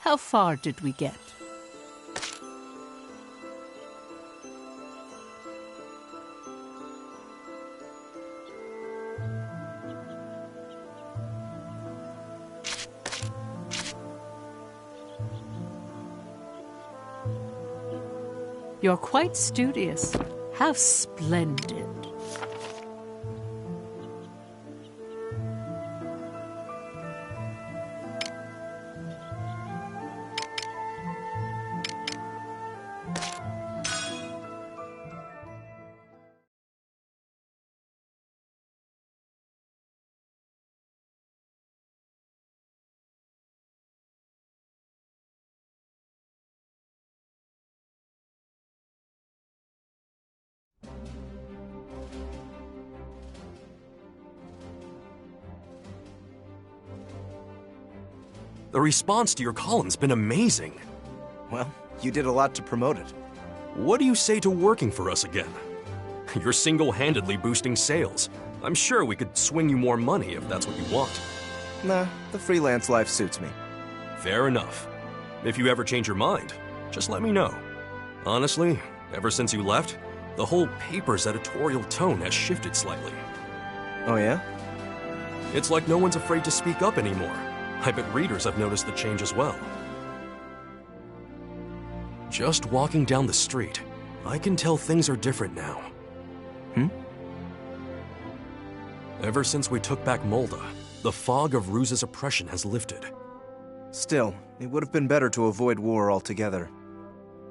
How far did we get? You're quite studious. How splendid. The response to your column's been amazing. Well, you did a lot to promote it. What do you say to working for us again? You're single-handedly boosting sales. I'm sure we could swing you more money if that's what you want. Nah, the freelance life suits me. Fair enough. If you ever change your mind, just let me know. Honestly, ever since you left, the whole paper's editorial tone has shifted slightly. Oh yeah? It's like no one's afraid to speak up anymore. I bet readers have noticed the change as well. Just walking down the street, I can tell things are different now. Ever since we took back Molda, the fog of Ruse's oppression has lifted. Still, it would have been better to avoid war altogether.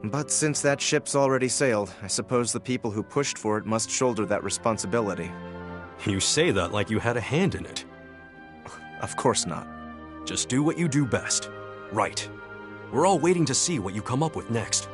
But since that ship's already sailed, I suppose the people who pushed for it must shoulder that responsibility. You say that like you had a hand in it. Of course not. Just do what you do best. Right. We're all waiting to see what you come up with next.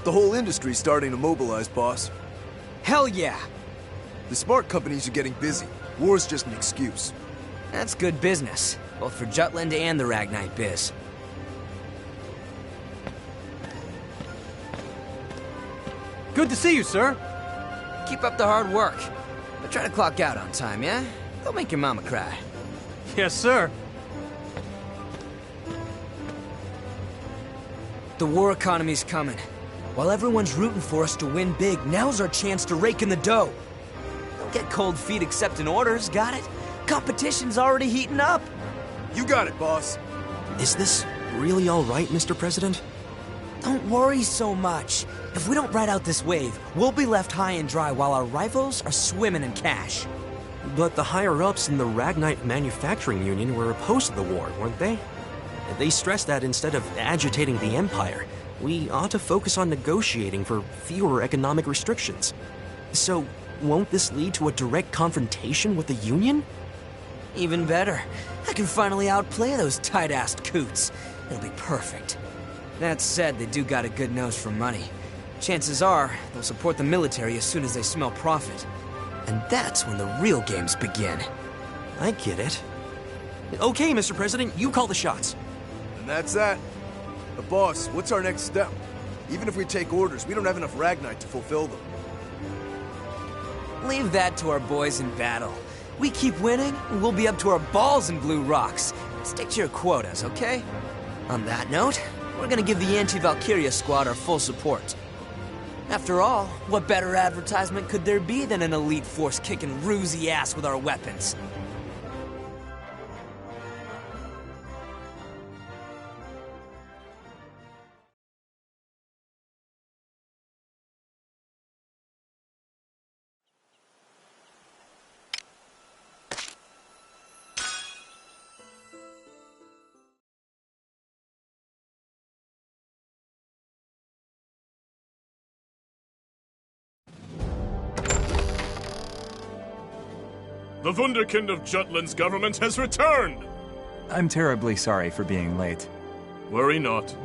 The whole industry's starting to mobilize, boss. Hell yeah! The smart companies are getting busy. War's just an excuse. That's good business, both for Jutland and the Ragnite biz. Good to see you, sir. Keep up the hard work. But try to clock out on time, yeah? Don't make your mama cry. Yes, sir. The war economy's coming. While everyone's rooting for us to win big, now's our chance to rake in the dough. Don't get cold feet accepting orders, got it? Competition's already heating up. You got it, boss. Is this really all right, Mr. President? Don't worry so much. If we don't ride out this wave, we'll be left high and dry while our rivals are swimming in cash. But the higher-ups in the Ragnite Manufacturing Union were opposed to the war, weren't they? They stressed that instead of agitating the Empire, we ought to focus on negotiating for fewer economic restrictions. So, won't this lead to a direct confrontation with the Union? Even better. I can finally outplay those tight-assed coots. It'll be perfect. That said, they do got a good nose for money. Chances are, they'll support the military as soon as they smell profit. And that's when the real games begin. I get it. Okay, Mr. President, you call the shots. And that's that. But boss, what's our next step? Even if we take orders, we don't have enough Ragnite to fulfill them. Leave that to our boys in battle. We keep winning, and we'll be up to our balls in blue rocks. Stick to your quotas, okay? On that note, we're gonna give the anti-Valkyria squad our full support. After all, what better advertisement could there be than an elite force kicking Ruse ass with our weapons? The Wunderkind of Jutland's government has returned! I'm terribly sorry for being late. Worry not.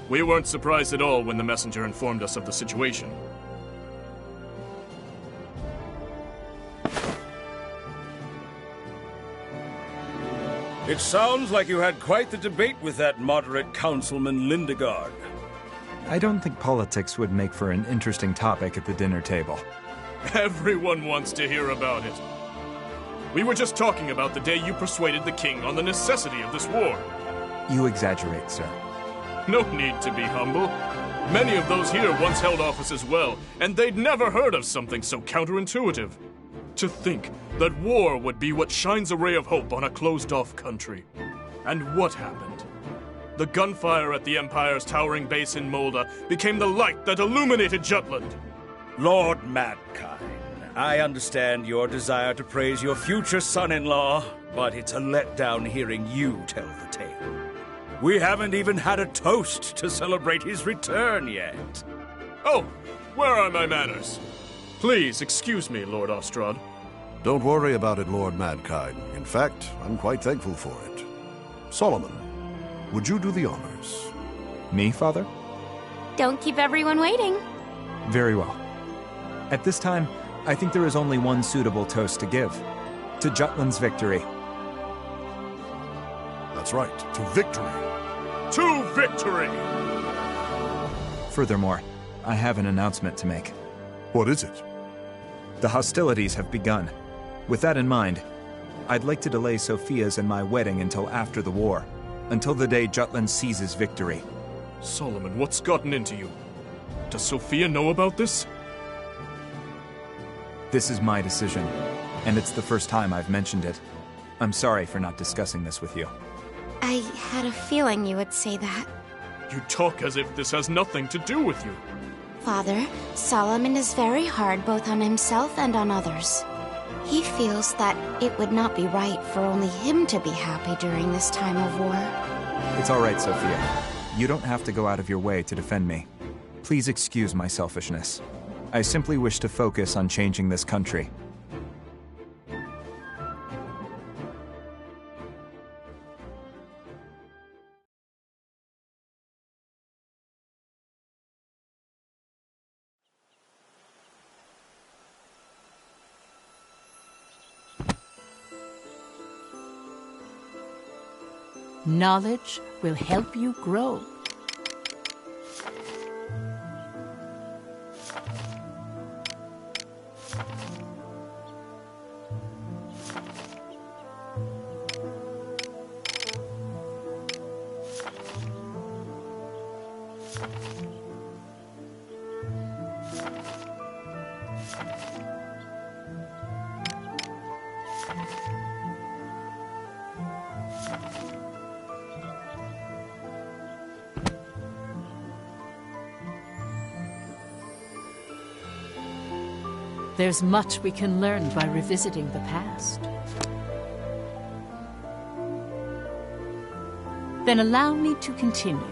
We weren't surprised at all when the messenger informed us of the situation. It sounds like you had quite the debate with that moderate Councilman Lindegard. I don't think politics would make for an interesting topic at the dinner table. Everyone wants to hear about it. We were just talking about the day you persuaded the king on the necessity of this war. You exaggerate, sir. No need to be humble. Many of those here once held office as well, and they'd never heard of something so counterintuitive. To think that war would be what shines a ray of hope on a closed-off country. And what happened? The gunfire at the Empire's towering base in Molda became the light that illuminated Jutland. Lord Madkind, I understand your desire to praise your future son-in-law, but it's a letdown hearing you tell the tale. We haven't even had a toast to celebrate his return yet. Oh, where are my manners? Please excuse me, Lord Ostrad. Don't worry about it, Lord Madkind. In fact, I'm quite thankful for it. Solomon, would you do the honors? Me, Father? Don't keep everyone waiting. Very well. At this time, I think there is only one suitable toast to give. To Jutland's victory. That's right, to victory. To victory! Furthermore, I have an announcement to make. What is it? The hostilities have begun. With that in mind, I'd like to delay Sophia's and my wedding until after the war. Until the day Jutland seizes victory. Solomon, what's gotten into you? Does Sophia know about this? This is my decision, and it's the first time I've mentioned it. I'm sorry for not discussing this with you. I had a feeling you would say that. You talk as if this has nothing to do with you. Father, Solomon is very hard both on himself and on others. He feels that it would not be right for only him to be happy during this time of war. It's all right, Sophia. You don't have to go out of your way to defend me. Please excuse my selfishness. I simply wish to focus on changing this country. Knowledge will help you grow. There's much we can learn by revisiting the past. Then allow me to continue.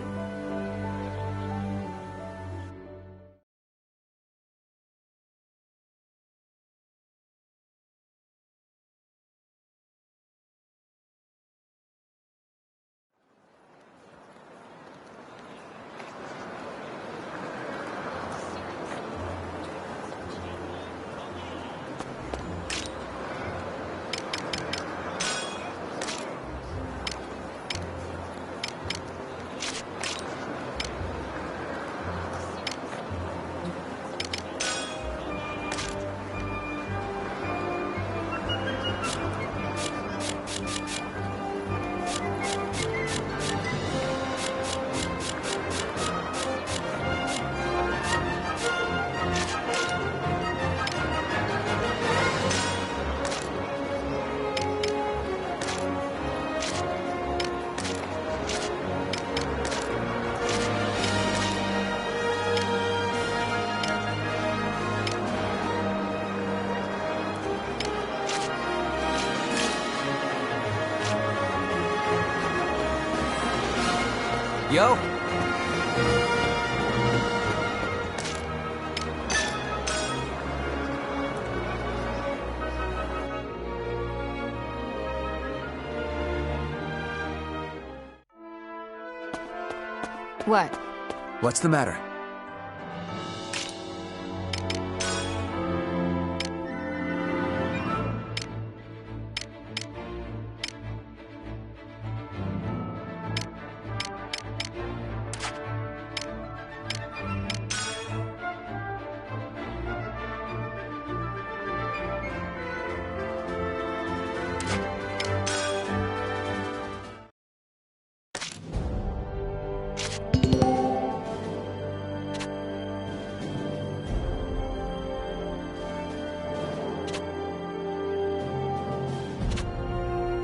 Yo! What? What's the matter?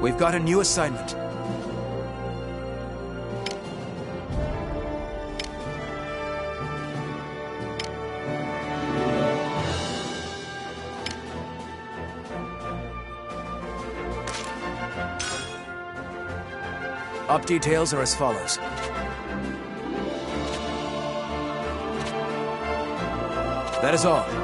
We've got a new assignment. Up details are as follows. That is all.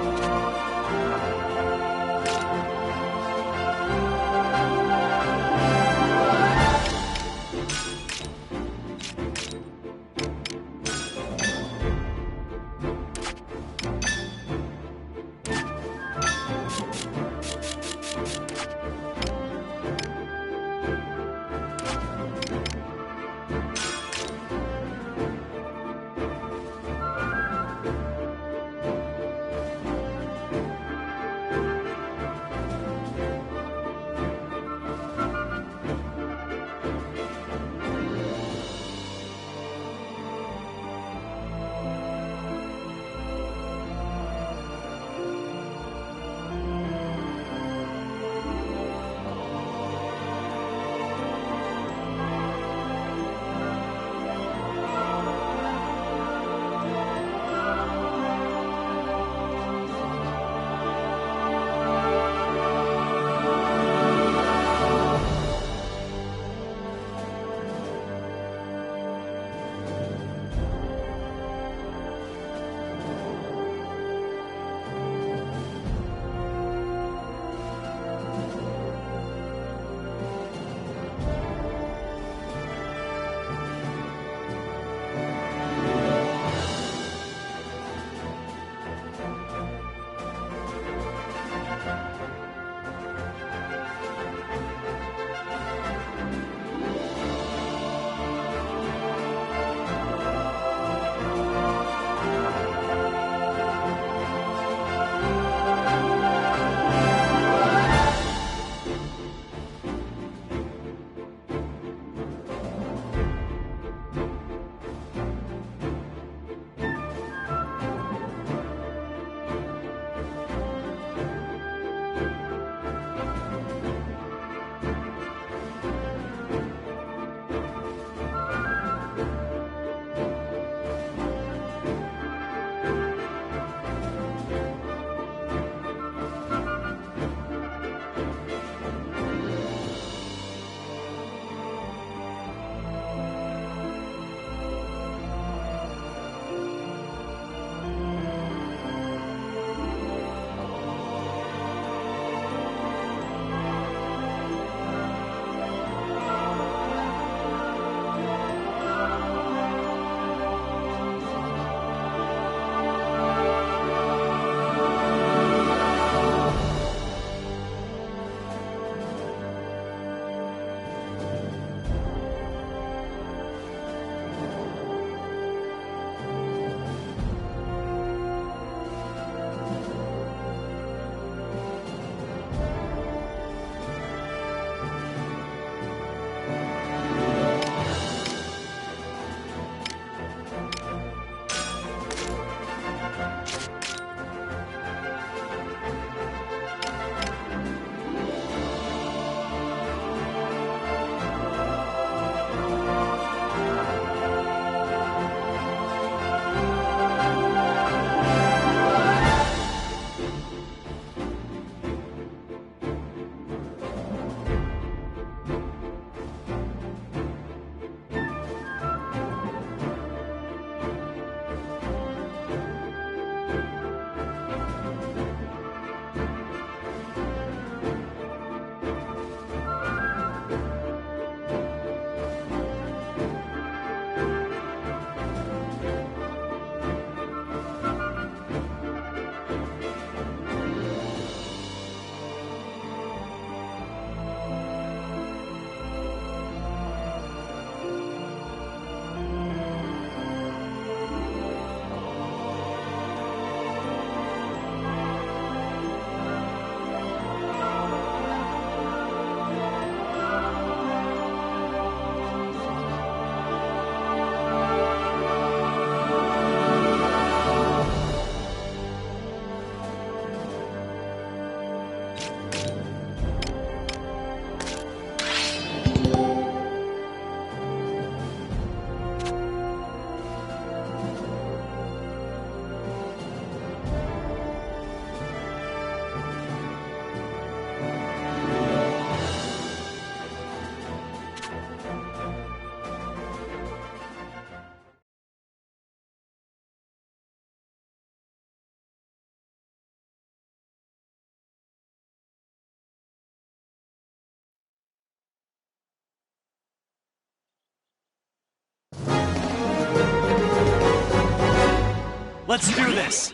Let's do this!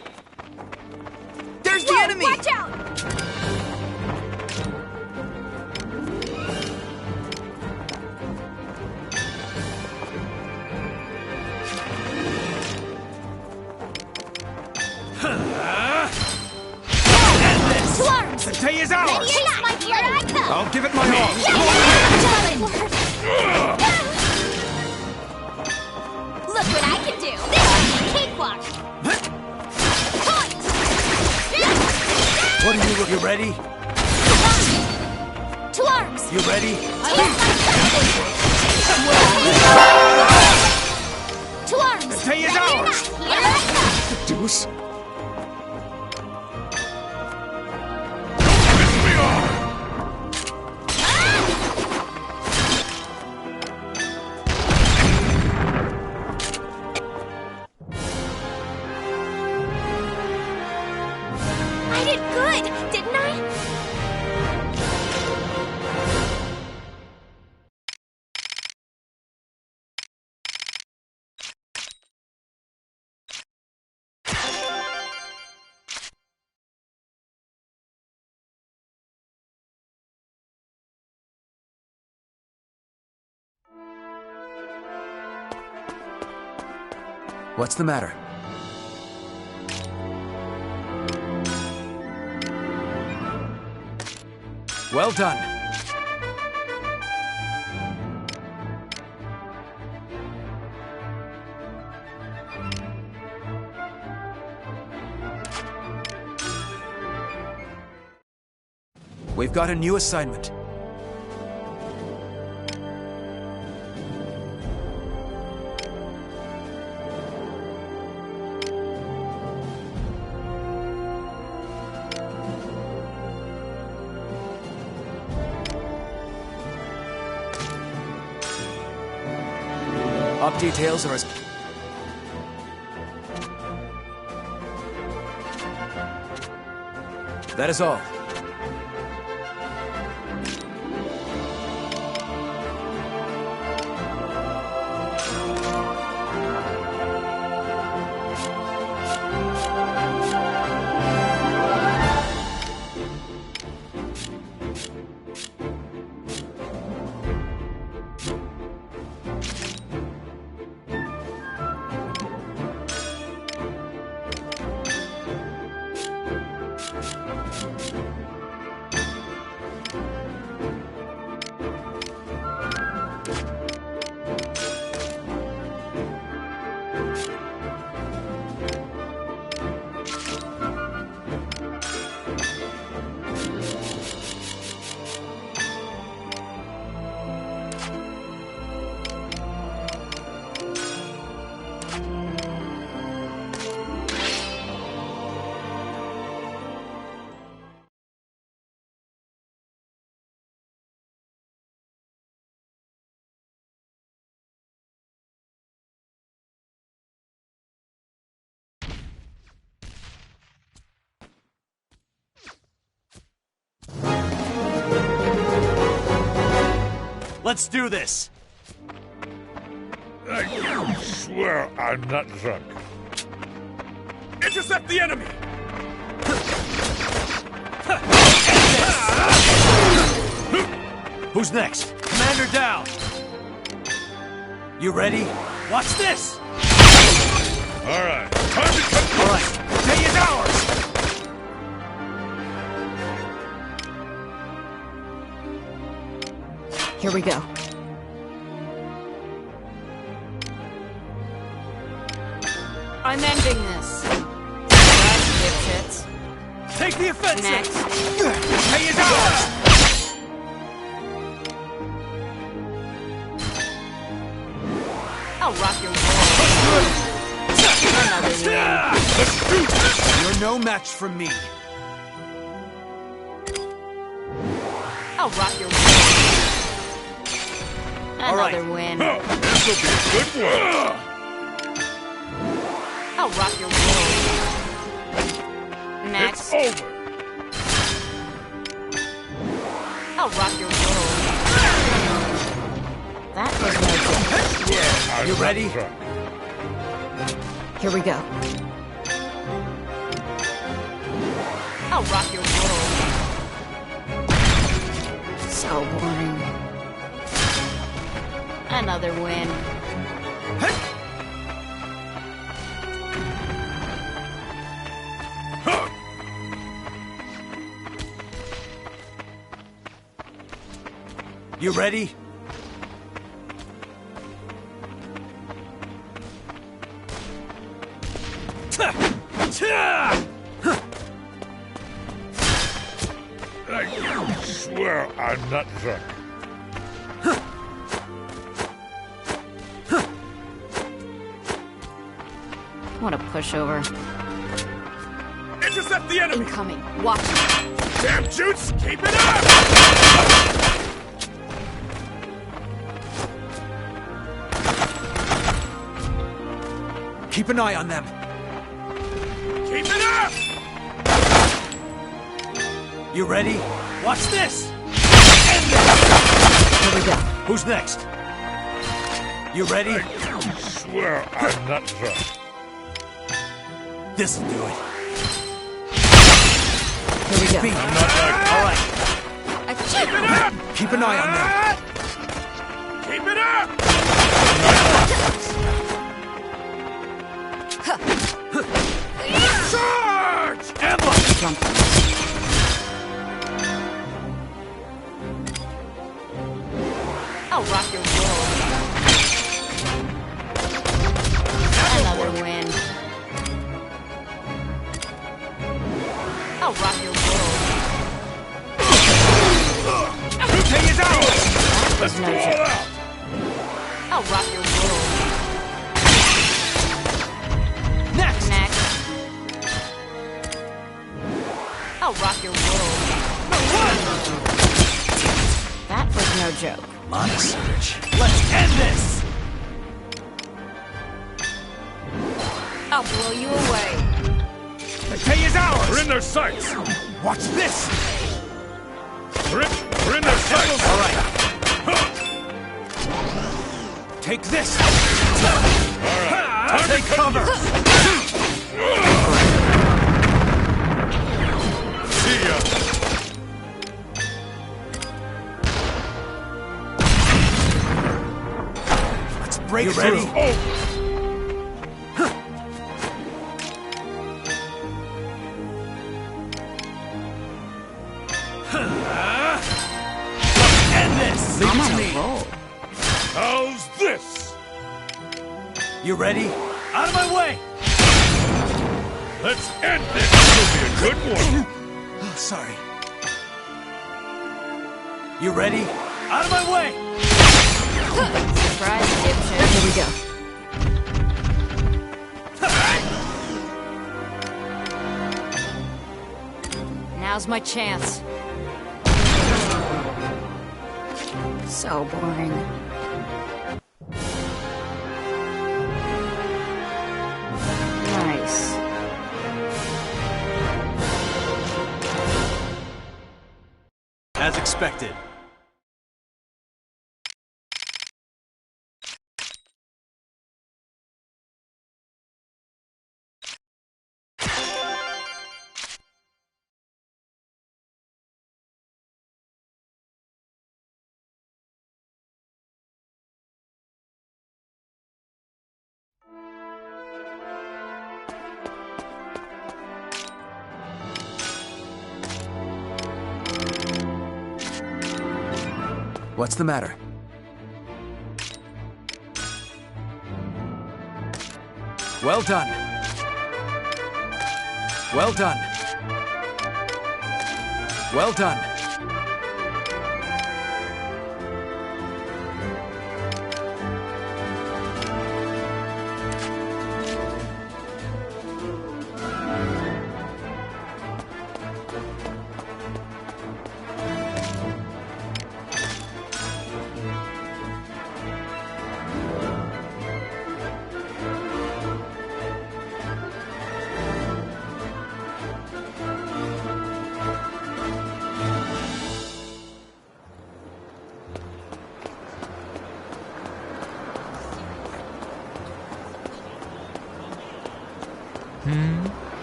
There's the enemy! Watch out! End this! To arms! The day is ours! Here I come! I'll give it my all! Look what I can do! Cakewalk! Point! What are you ready? To arms! You ready? To arms! The day is ours! Here I come! Deuce? I did good, didn't I? What's the matter? Well done. We've got a new assignment. Op details are as... That is all. Let's do this! I swear I'm not drunk. Intercept the enemy! Who's next? Commander down! You ready? Watch this! Alright, time to cut. Alright, the day is ours! Here we go. I'm ending this. That's dipshits. Take the offensive! Next. The day is ours! I'll rock your world. Another win. You're no match for me. I'll rock your world. Another win. Oh, this'll be a good one. I'll rock your world. Next. It's over. I'll rock your world. That was no good. I'm You not ready? drunk. Here we go. I'll rock your world. So boring. Another win. You ready? I swear I'm not drunk. What a pushover. Intercept the enemy! Incoming. Watch it. Damn Jutes! Keep it up! Keep an eye on them. Keep it up! You ready? Watch this! Here we go. Who's next? You ready? I swear I'm not drunk. This'll do it. Here we go. Beat. I'm not like... All right. Keep it up! Keep an eye on them. Keep it up! Charge! Ambush! Jump. I'll rock your world. Another win. I'll rock your world. Take it out! That was no joke. I'll rock your world. Next! Next. I'll rock your world. That was no joke. Monosurge. Let's end this! I'll blow you away. The day is ours! We're in their sights! Watch this! We're in their sights! All right. Take this! All right. Take cover! See ya! Let's break You through. ready? Oh! End this! I'm on a roll. How's this? You ready? Out of my way! Let's end this! This will be a good one! Oh, sorry. You ready? Out of my way! Surprise, dipshit. Here we go. Now's my chance. So boring. Nice. As expected. What's the matter? Well done. Well done. Well done.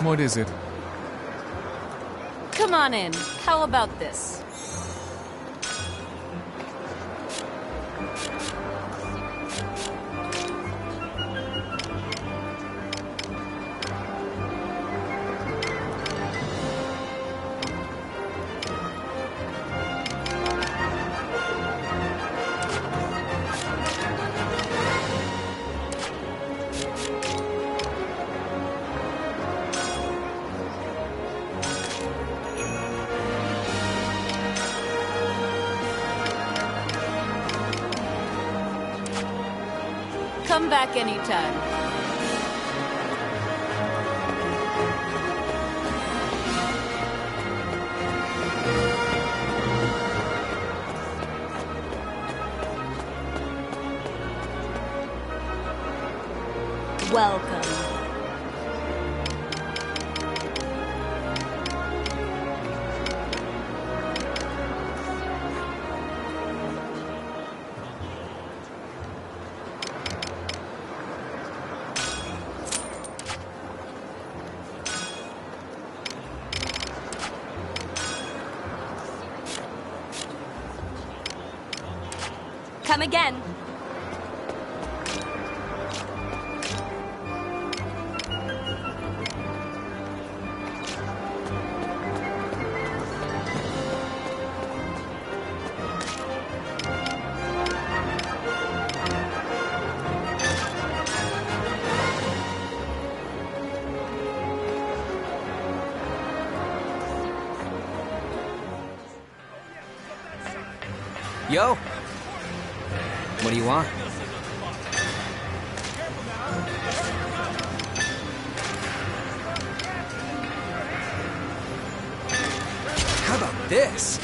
What is it? Come on in. How about this? Come back anytime. Welcome. Come again. Yo! What do you want? How about this?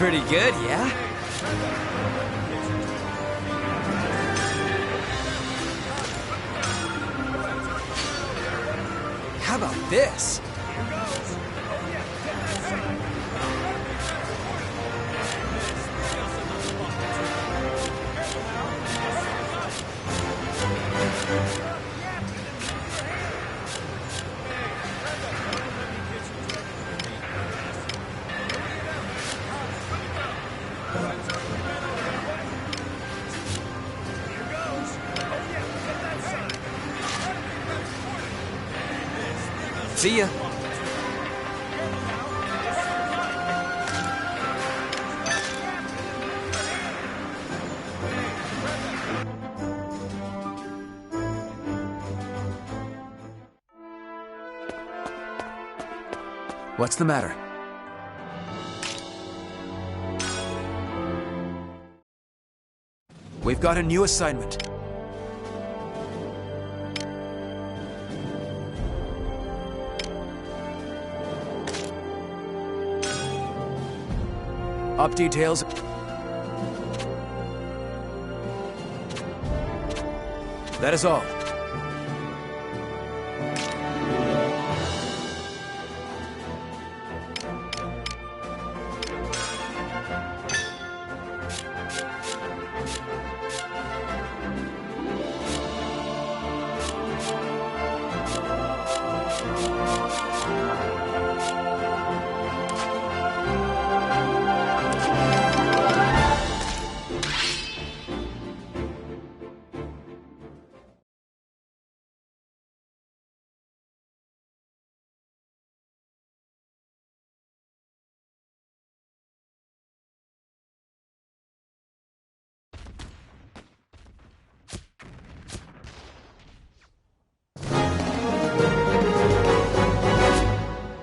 pretty good, yeah? How about this? See ya. What's the matter? We've got a new assignment. Up details. That is all.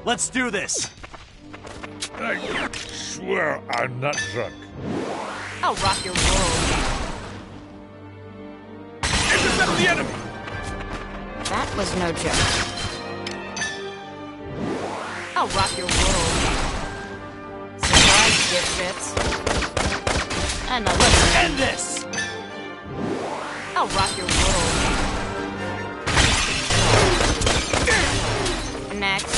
Let's do this! I swear I'm not drunk. I'll rock your world. Intercept the enemy! That was no joke. I'll rock your world. Surprise, dipshits. Another Let's one. end this! I'll rock your world. Next.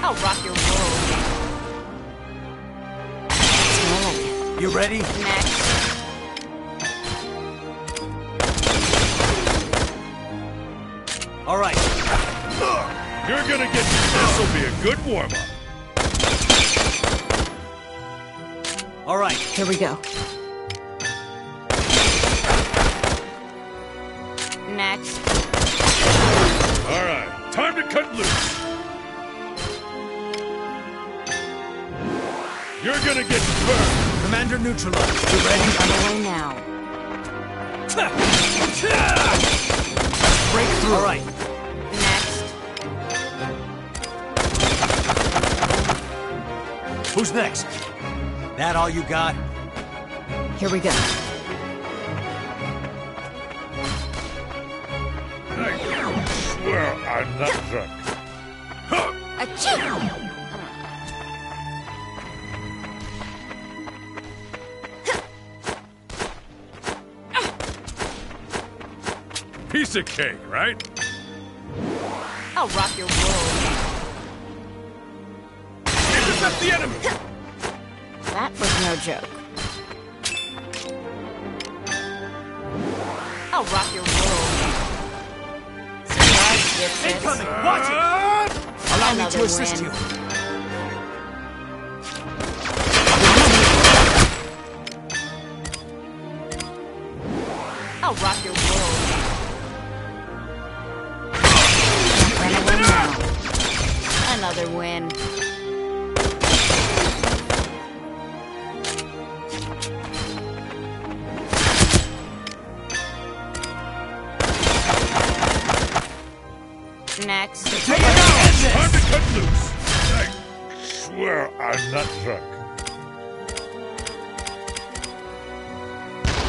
I'll rock your world. You ready? Next. All right. You're gonna get... This'll be a good warm-up. All right. Here we go. Next. All right, time to cut loose. You're gonna get burned. Commander neutralized. You ready? On the way now. Break through. All right. Next. Who's next? That all you got? Here we go. I swear I'm not drunk. Achoo! Piece of cake, right? I'll rock your world. Intercept the enemy! That was no joke. I'll rock your world. Surprise, dipshits. Incoming! Watch it! Allow me to Another assist win. you. I'll rock your world. Gonna win now. Another win. Next. Take it out! Time to cut loose. I swear I'm not drunk.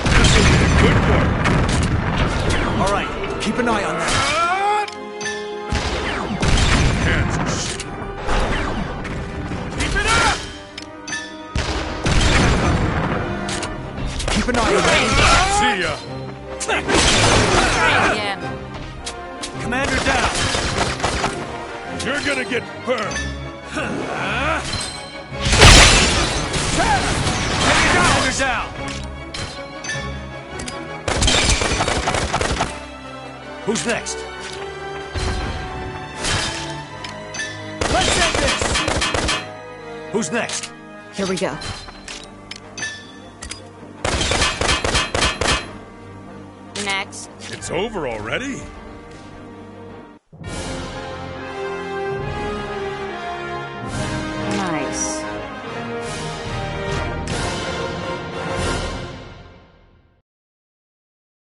This'll be a good one. All right. Keep an eye on that. Try again. Commander down! You're gonna get burned! Commander down! Who's next? Let's end this! Who's next? Here we go. Next. It's over already? Nice.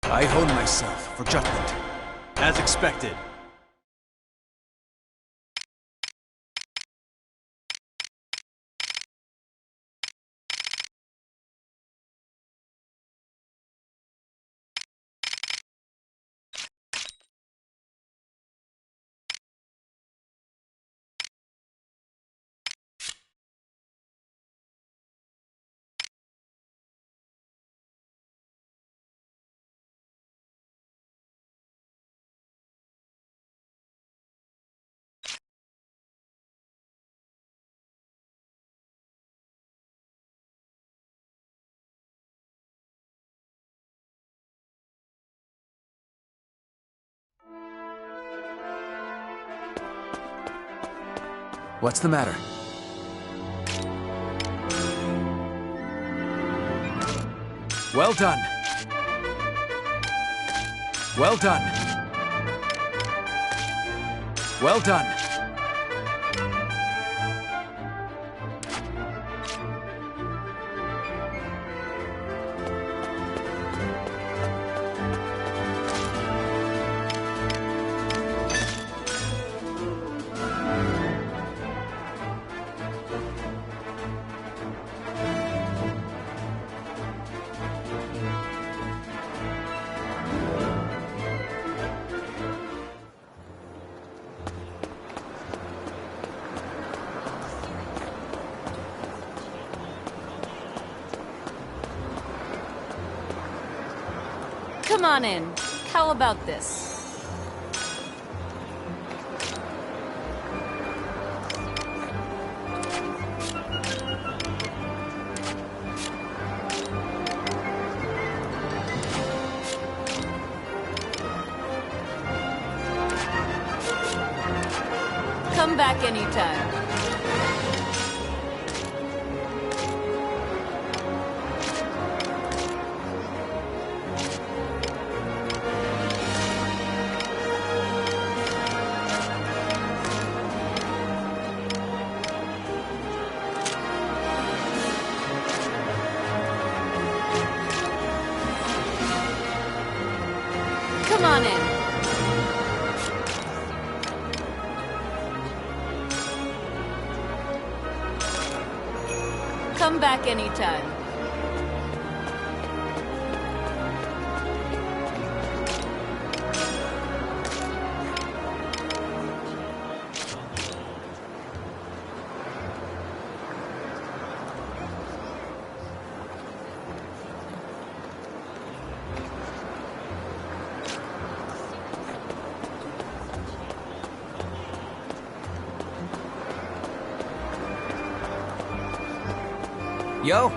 I honed myself for Jutland. As expected. What's the matter? Well done. Well done. Well done. Come on in. How about this? Come back anytime. Come on in. Come back anytime. Yo!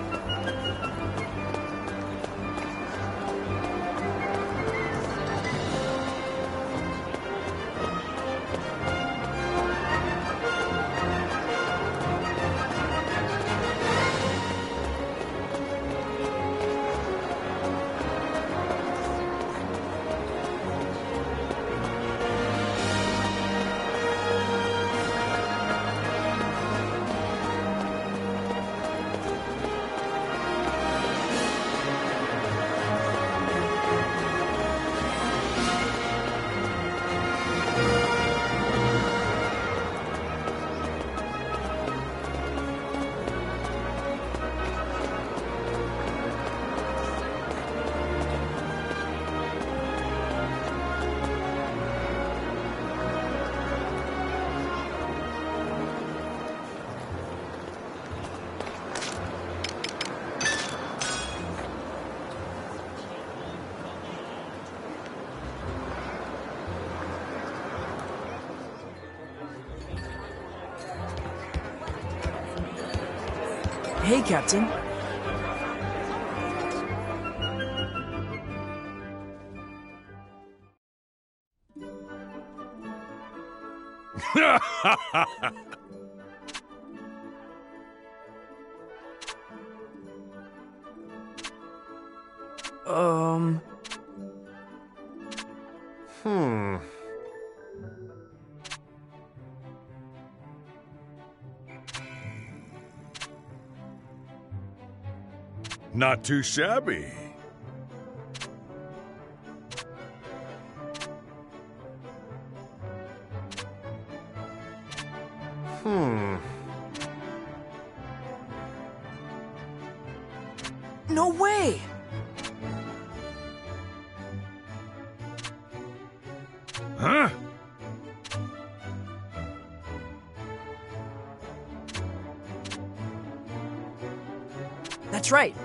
Hey, Captain. Not too shabby. No way! Huh? That's right.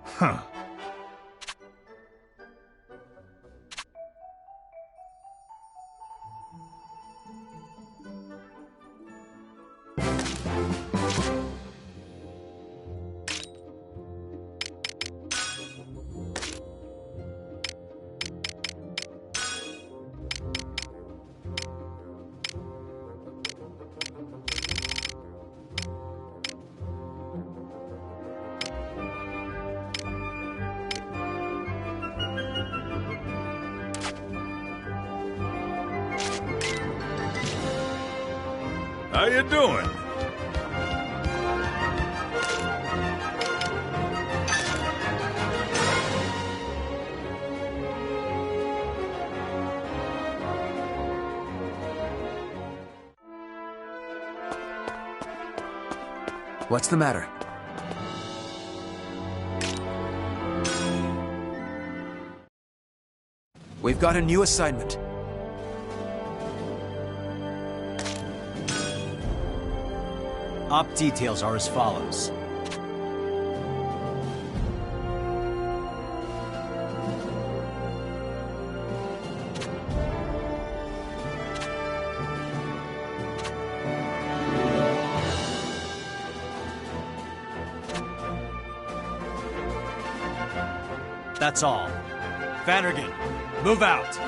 Huh. How you doing? What's the matter? We've got a new assignment. Op details are as follows. That's all. Vannergan, move out!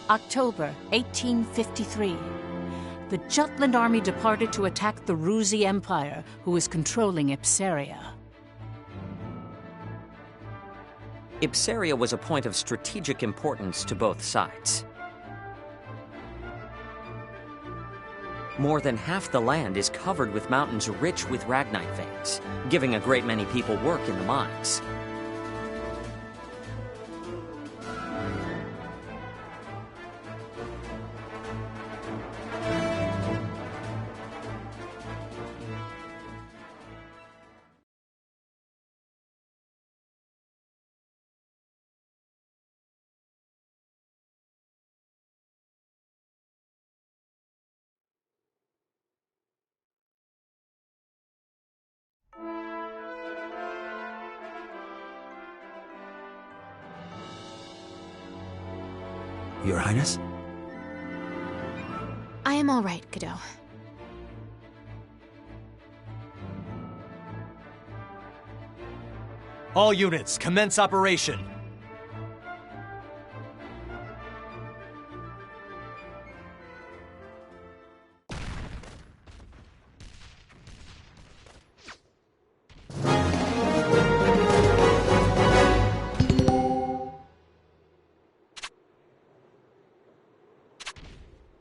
October 1853. The Jutland army departed to attack the Ruzi Empire, who was controlling Ipsaria. Ipsaria was a point of strategic importance to both sides. More than half the land is covered with mountains rich with ragnite veins, giving a great many people work in the mines. Your Highness? I am all right, Godot. All units, commence operation.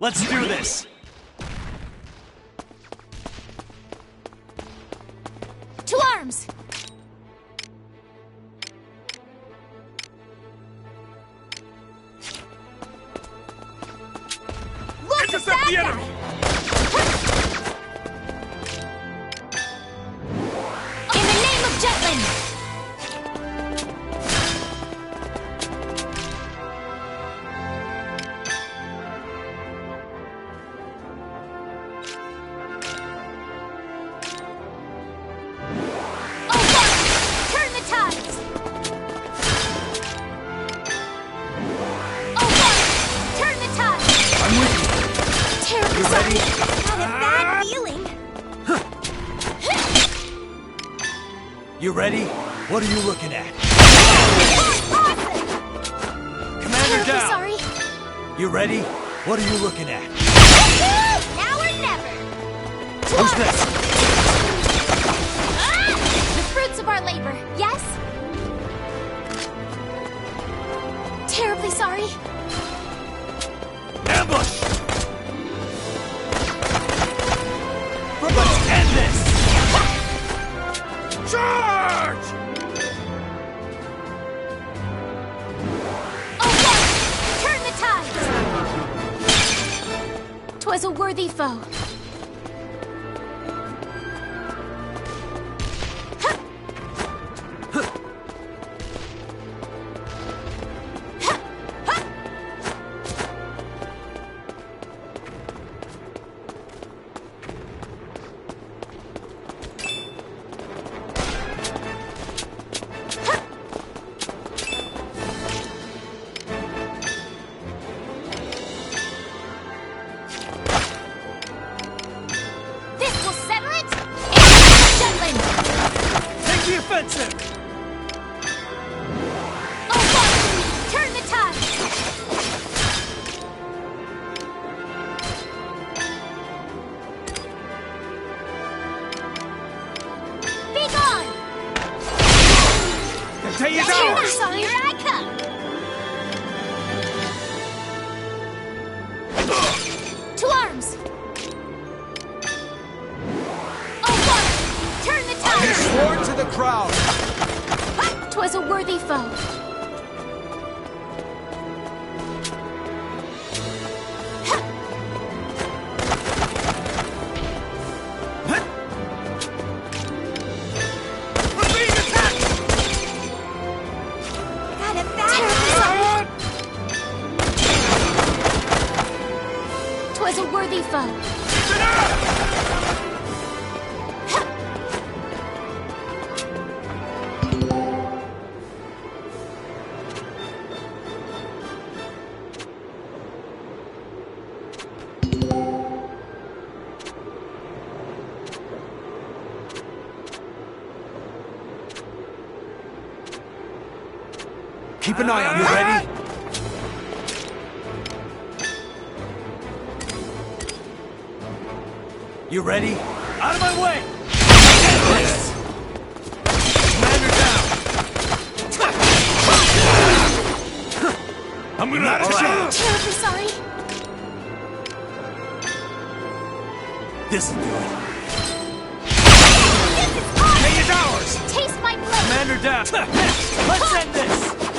Let's do this! To arms! Look at Intercept the enemy! In the name of Jutland! You ready? What are you looking at? Commander down! Sorry. You ready? What are you looking at? Now or never! Who's this? The fruits of our labor, yes? Terribly sorry. Ambush! Let's end this! Charge! Oh, turn the tides! 'Twas a worthy foe. Keep an eye on you, ready? You ready? Out of my way! Commander down! I'm gonna have to Terribly sorry. This'll do it. Tay is ours! Taste my blade! Commander down! Let's end this!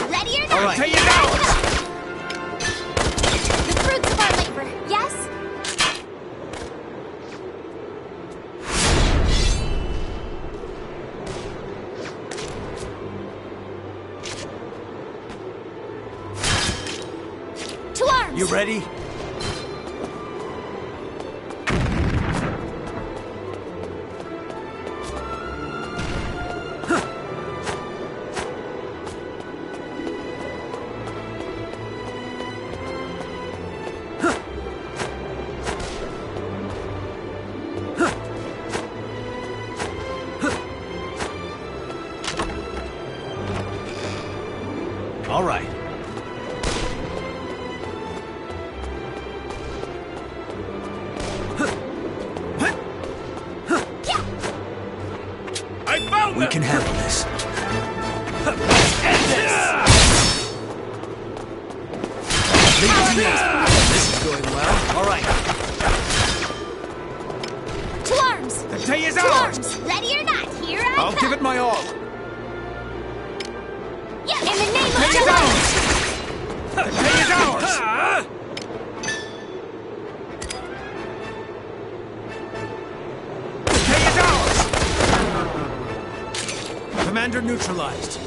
Ready or not? All right. Tay is ours! The fruits of our labor, yes? To arms! You ready? All right. I found We them! can handle this. End this! Leave it to me. This is going well. All right. To arms! The day is To ours! arms! Ready or not, here I I'll come! give it my all. Yeah, in the name of Day is July! ours! The day is ours! The day is ours! Commander neutralized.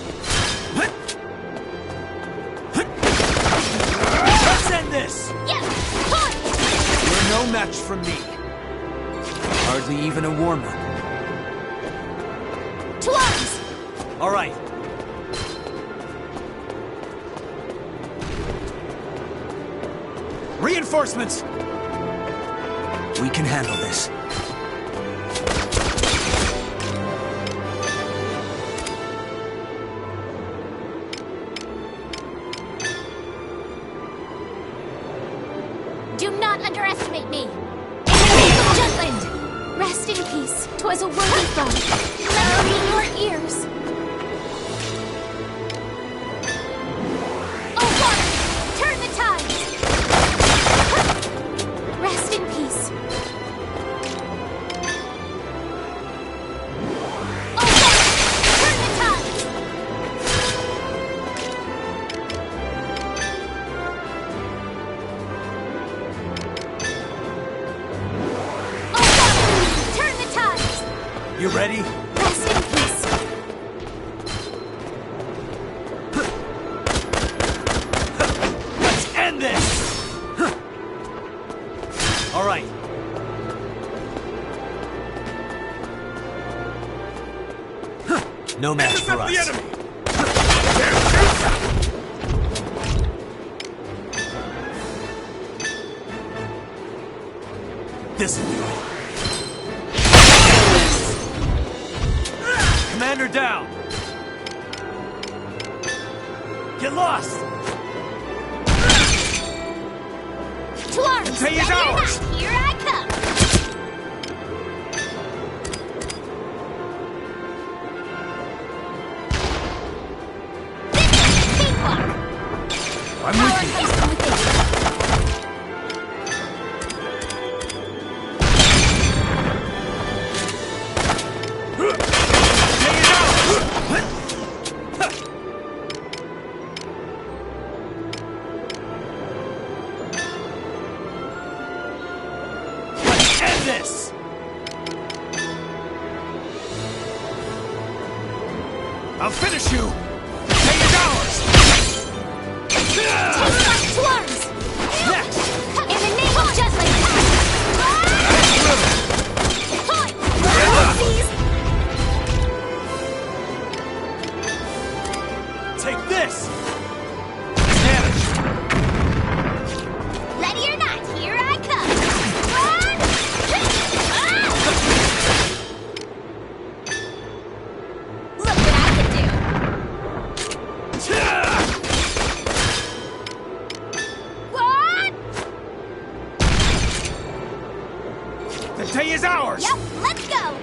Let's end this! Yeah! Point! You're no match for me. Hardly even a warm-up. To arms! All right. Reinforcements! We can handle this. Do not underestimate me! In the name of Jutland! Rest in peace. 'Twas a worthy foe. Let it be in your ears. Oh, water! Turn the tides! Rest in peace. Oh, water! Turn the tides! Oh, water! Turn the tides! You ready? Rest in peace. Let's end this! All right. No match for Intercept the us. enemy! This'll do it. Commander down! Get lost! To arms! The day is Ready or ours! not, here I come! I'm with you. Hasten within. Let's end this! I'll finish you! The day is ours! Take flight to arms! Next! In the name of Jutland! Point! Seize! Take this! Damage! Ready or not, here I come! Look what I can do! day is ours! Yep, let's go!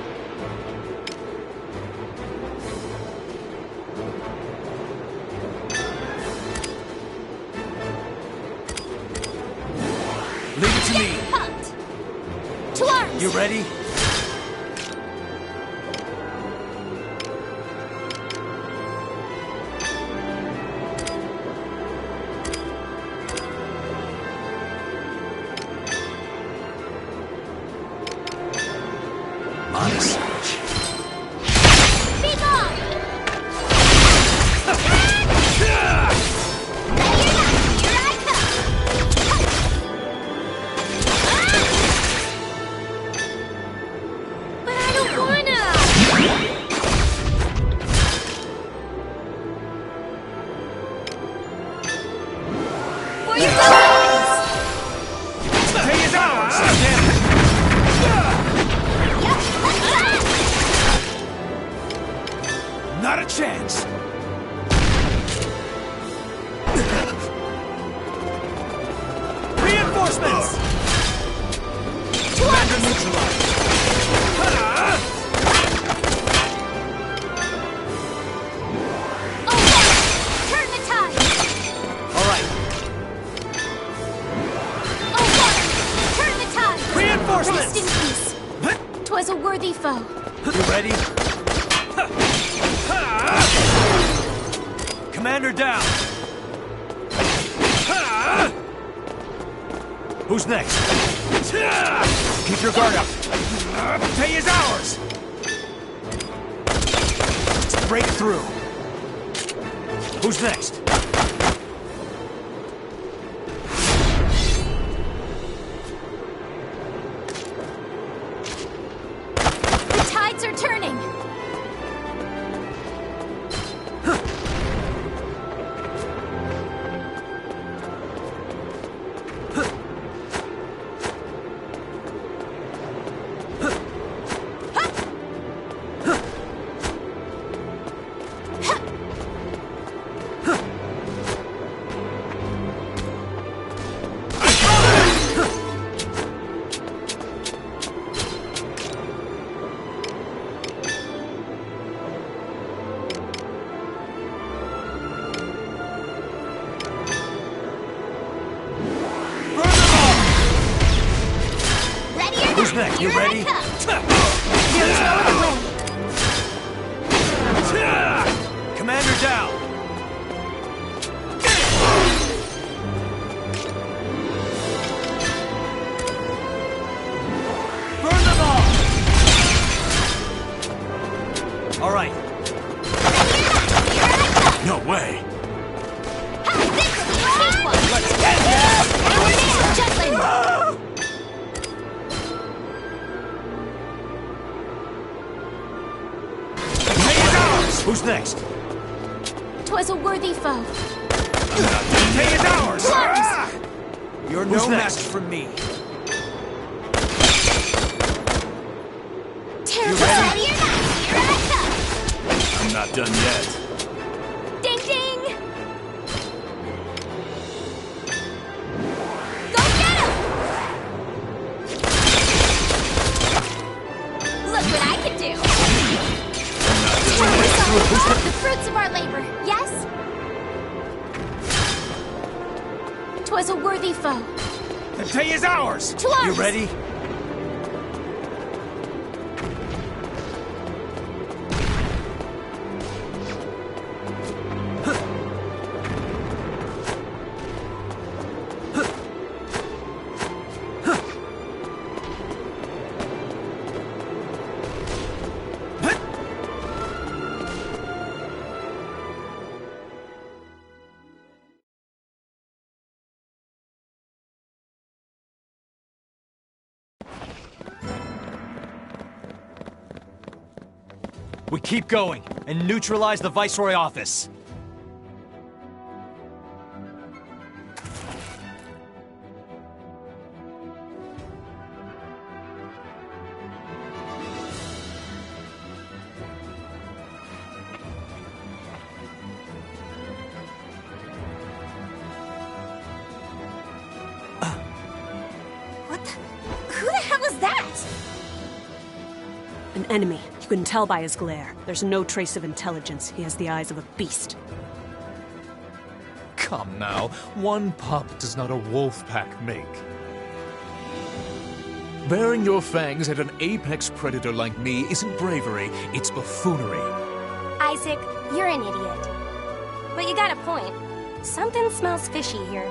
Leave it to me! Pumped! To arms! You ready? Not a chance! Reinforcements! Commander neutralized! Turn the tide! Alright. Turn the tide! Reinforcements! Rest in peace. 'Twas a worthy foe. You ready? Commander down! Who's next? Keep your guard up! Day is ours! Let's break through! Who's next? The tides are turning! Who's next? You ready? There's no other way. Commander down! Burn them all! Alright. No way! Let's get this! Jutland! Who's next? 'Twas a worthy foe. Day is ours! You're Who's no next? match for me. Terrible! I'm not done yet. Ding ding! Go get him! Look what I can do! The fruits of our labor, yes? 'Twas a worthy foe. The day is ours! To arms! You ready? We keep going and neutralize the Viceroy office. Who the hell is that? An enemy. You can tell by his glare. There's no trace of intelligence. He has the eyes of a beast. Come now, one pup does not a wolf pack make. Bearing your fangs at an apex predator like me isn't bravery, it's buffoonery. Isaac, you're an idiot. But you got a point. Something smells fishy here.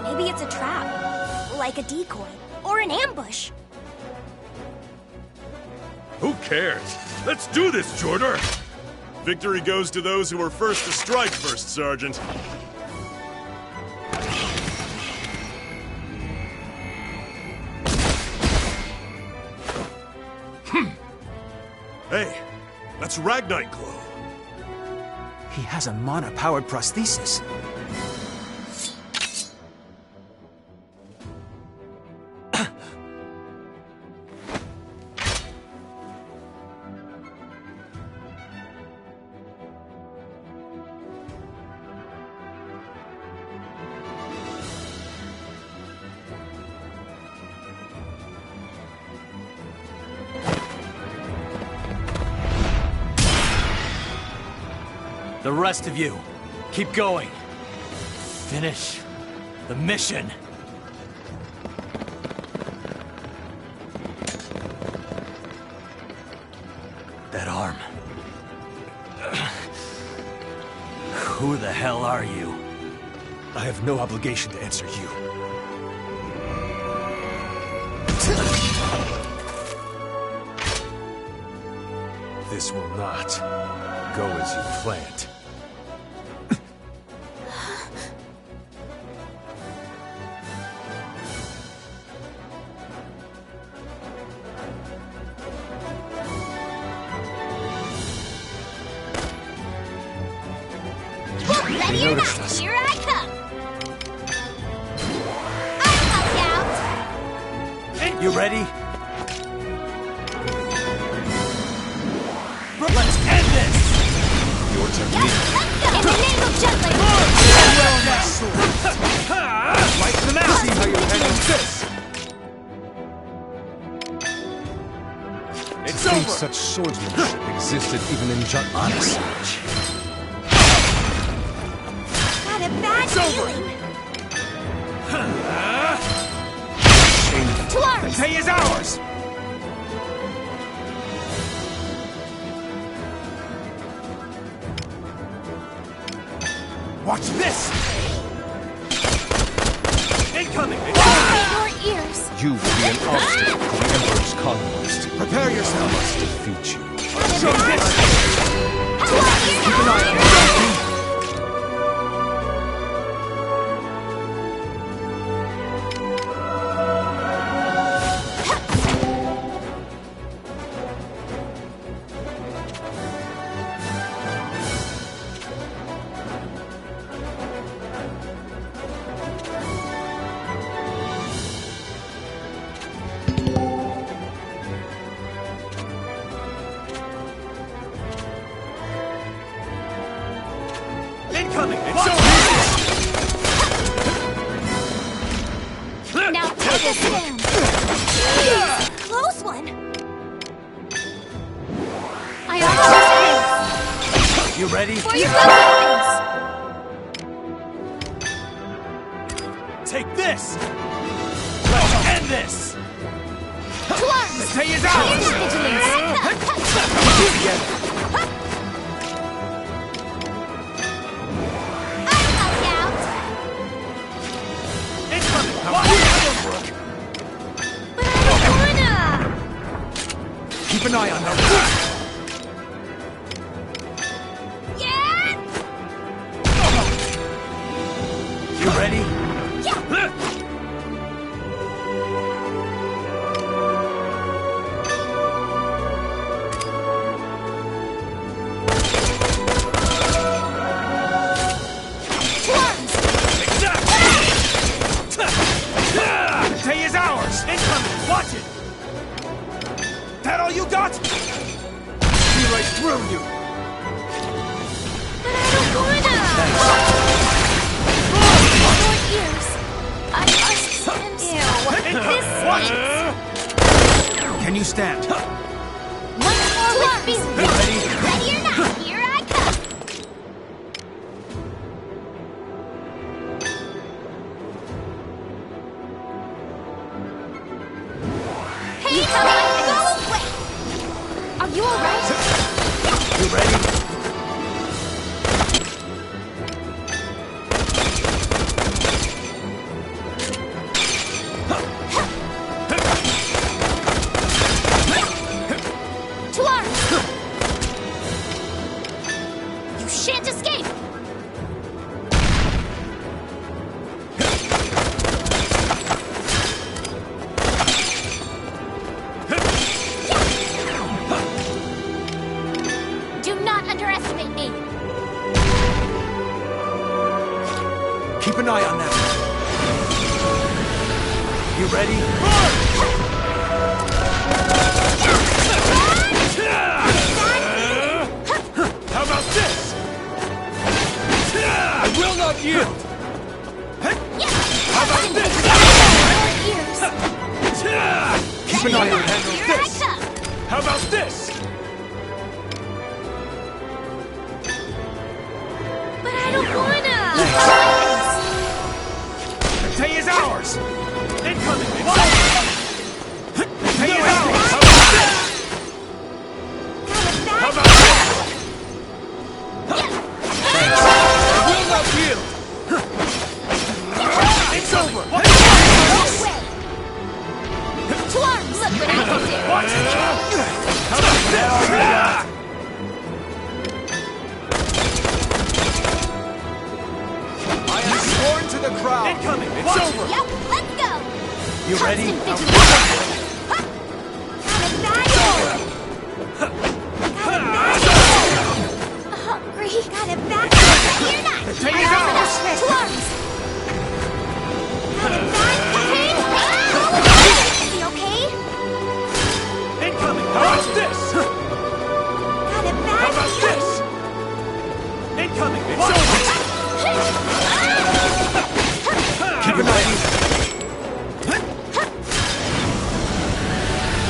Maybe it's a trap. Like a decoy. Or an ambush. Who cares? Let's do this, Jordan! Victory goes to those who were first to strike, First Sergeant. Hey, that's Ragnite glow. He has a mana-powered prosthesis. The rest of you, keep going. Finish the mission. That arm. Who the hell are you? I have no obligation to answer you. This will not go as you planned. Ready or not, here I come! I'll help you out! You ready? Let's end this! Your technique. And enable gently! Right to the mouth! See how you handle this! It's to think over! such swordsmanship existed even in Jutland's age. Had a bad feeling! To arms! The day is ours! Watch this! Incoming! Your ears! You will be an obstacle to the Emperor's conquest. Prepare yourself. I must defeat you. Show this! Keep an eye on me. Incoming! It's Now take us down! Jeez, close one! I almost You ready? for your weapons! Take this! Let's end this! To arms! The day is ours! Vigilance! Keep an eye on her. Yeah! You ready? Yeah! The day is ours! Incoming! Watch it! That all you got? See right through you! Your ears! I must stand still. This Can you stand? Once pain? Go away! Are you alright? You ready? To arms! You shan't escape! Do not underestimate me! Keep an eye on them. You ready? How about this? I will not yield! How about this? Keep an eye on handle this! How about this? But I don't wanna! The day is ours! Incoming! The day is ours! How about this? I will not yield! It's over! To arms! Look what I can do! What? How about this? I am sworn to the crowd! Incoming! It's over! Yep, let's go! You ready? Hungry! Got it back! You're not! The day is ours! To arms! Got it back! Is he okay? Incoming! How about this? Got it back! How about this? Incoming! It's over! Keep an eye on them.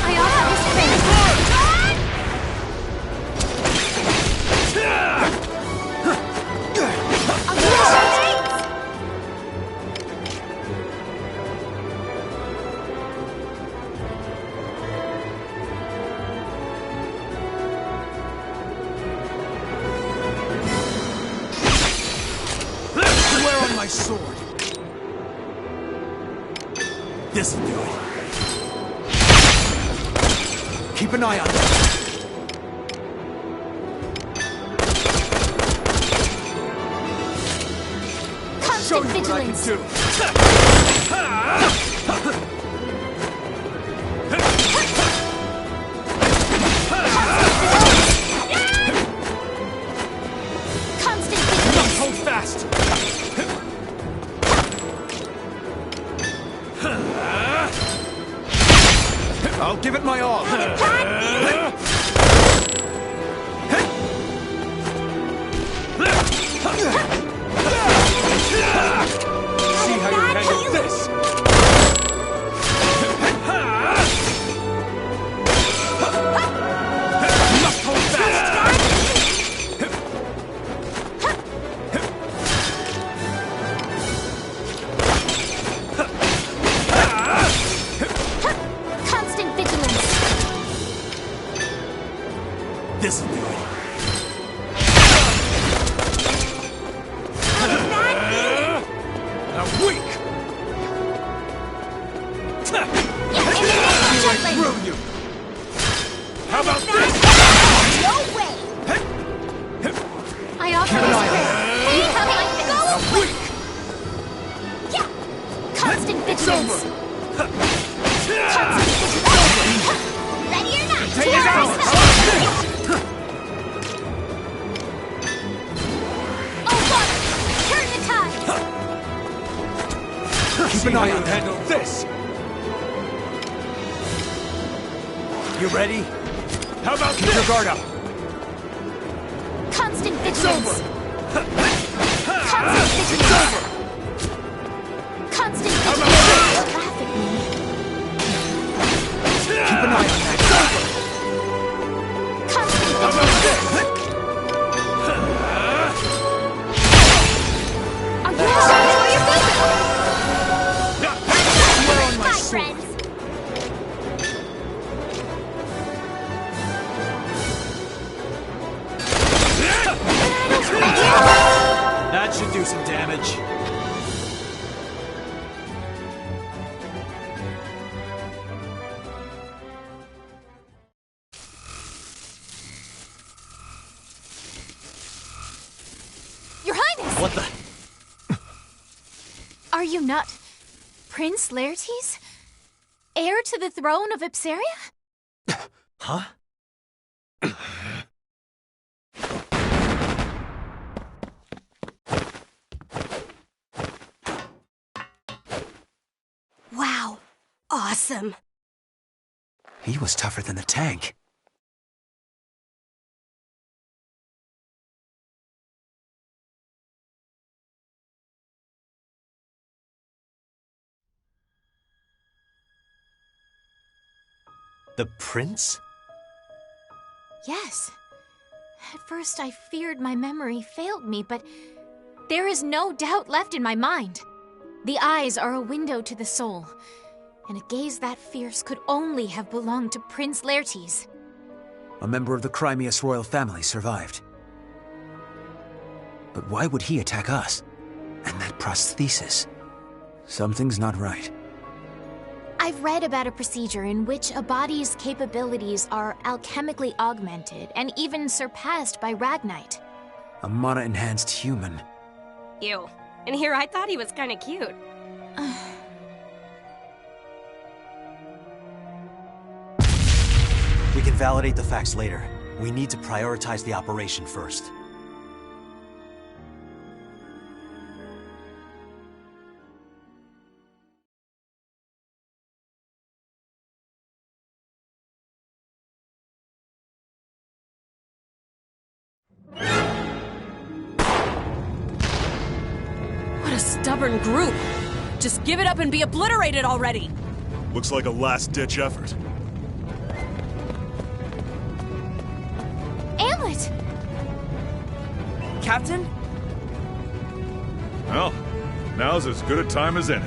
I also have Swear on my sword. This'll do it. Keep an eye on them. Show you what I can do. constant Must hold fast. I'll give it my all. See how you handle this. Must hold fast. constant vigilance. This'll do it. Now weak. Right through you. How about this? No way! I offer this prayer. Now weak. Yeah! Constant vigilance. Ready or not? Take it out. Oh, water! Turn the tide! Keep an eye on handle this. You ready? How about keep your guard up? Constant It's vigilance. over. Constant It's vigilance. over. Constant How about vigilance. this? Laugh at me. Keep an eye on that. Constant How about this? Are you sure you're good? Swear on my Bye, sword. friends. What the? Are you not Prince Laertes? Heir to the throne of Ipsaria? Huh? Wow. Awesome. He was tougher than the tank. The prince? Yes. At first I feared my memory failed me, but there is no doubt left in my mind. The eyes are a window to the soul, and a gaze that fierce could only have belonged to Prince Laertes. A member of the Crimeus royal family survived. But why would he attack us? And that prosthesis? Something's not right. I've read about a procedure in which a body's capabilities are alchemically augmented and even surpassed by Ragnite. A mana-enhanced human. Ew. And here I thought he was kinda cute. We can validate the facts later. We need to prioritize the operation first. What a stubborn group! Just give it up and be obliterated already! Looks like a last-ditch effort. Amlet! Captain? Well, now's as good a time as any.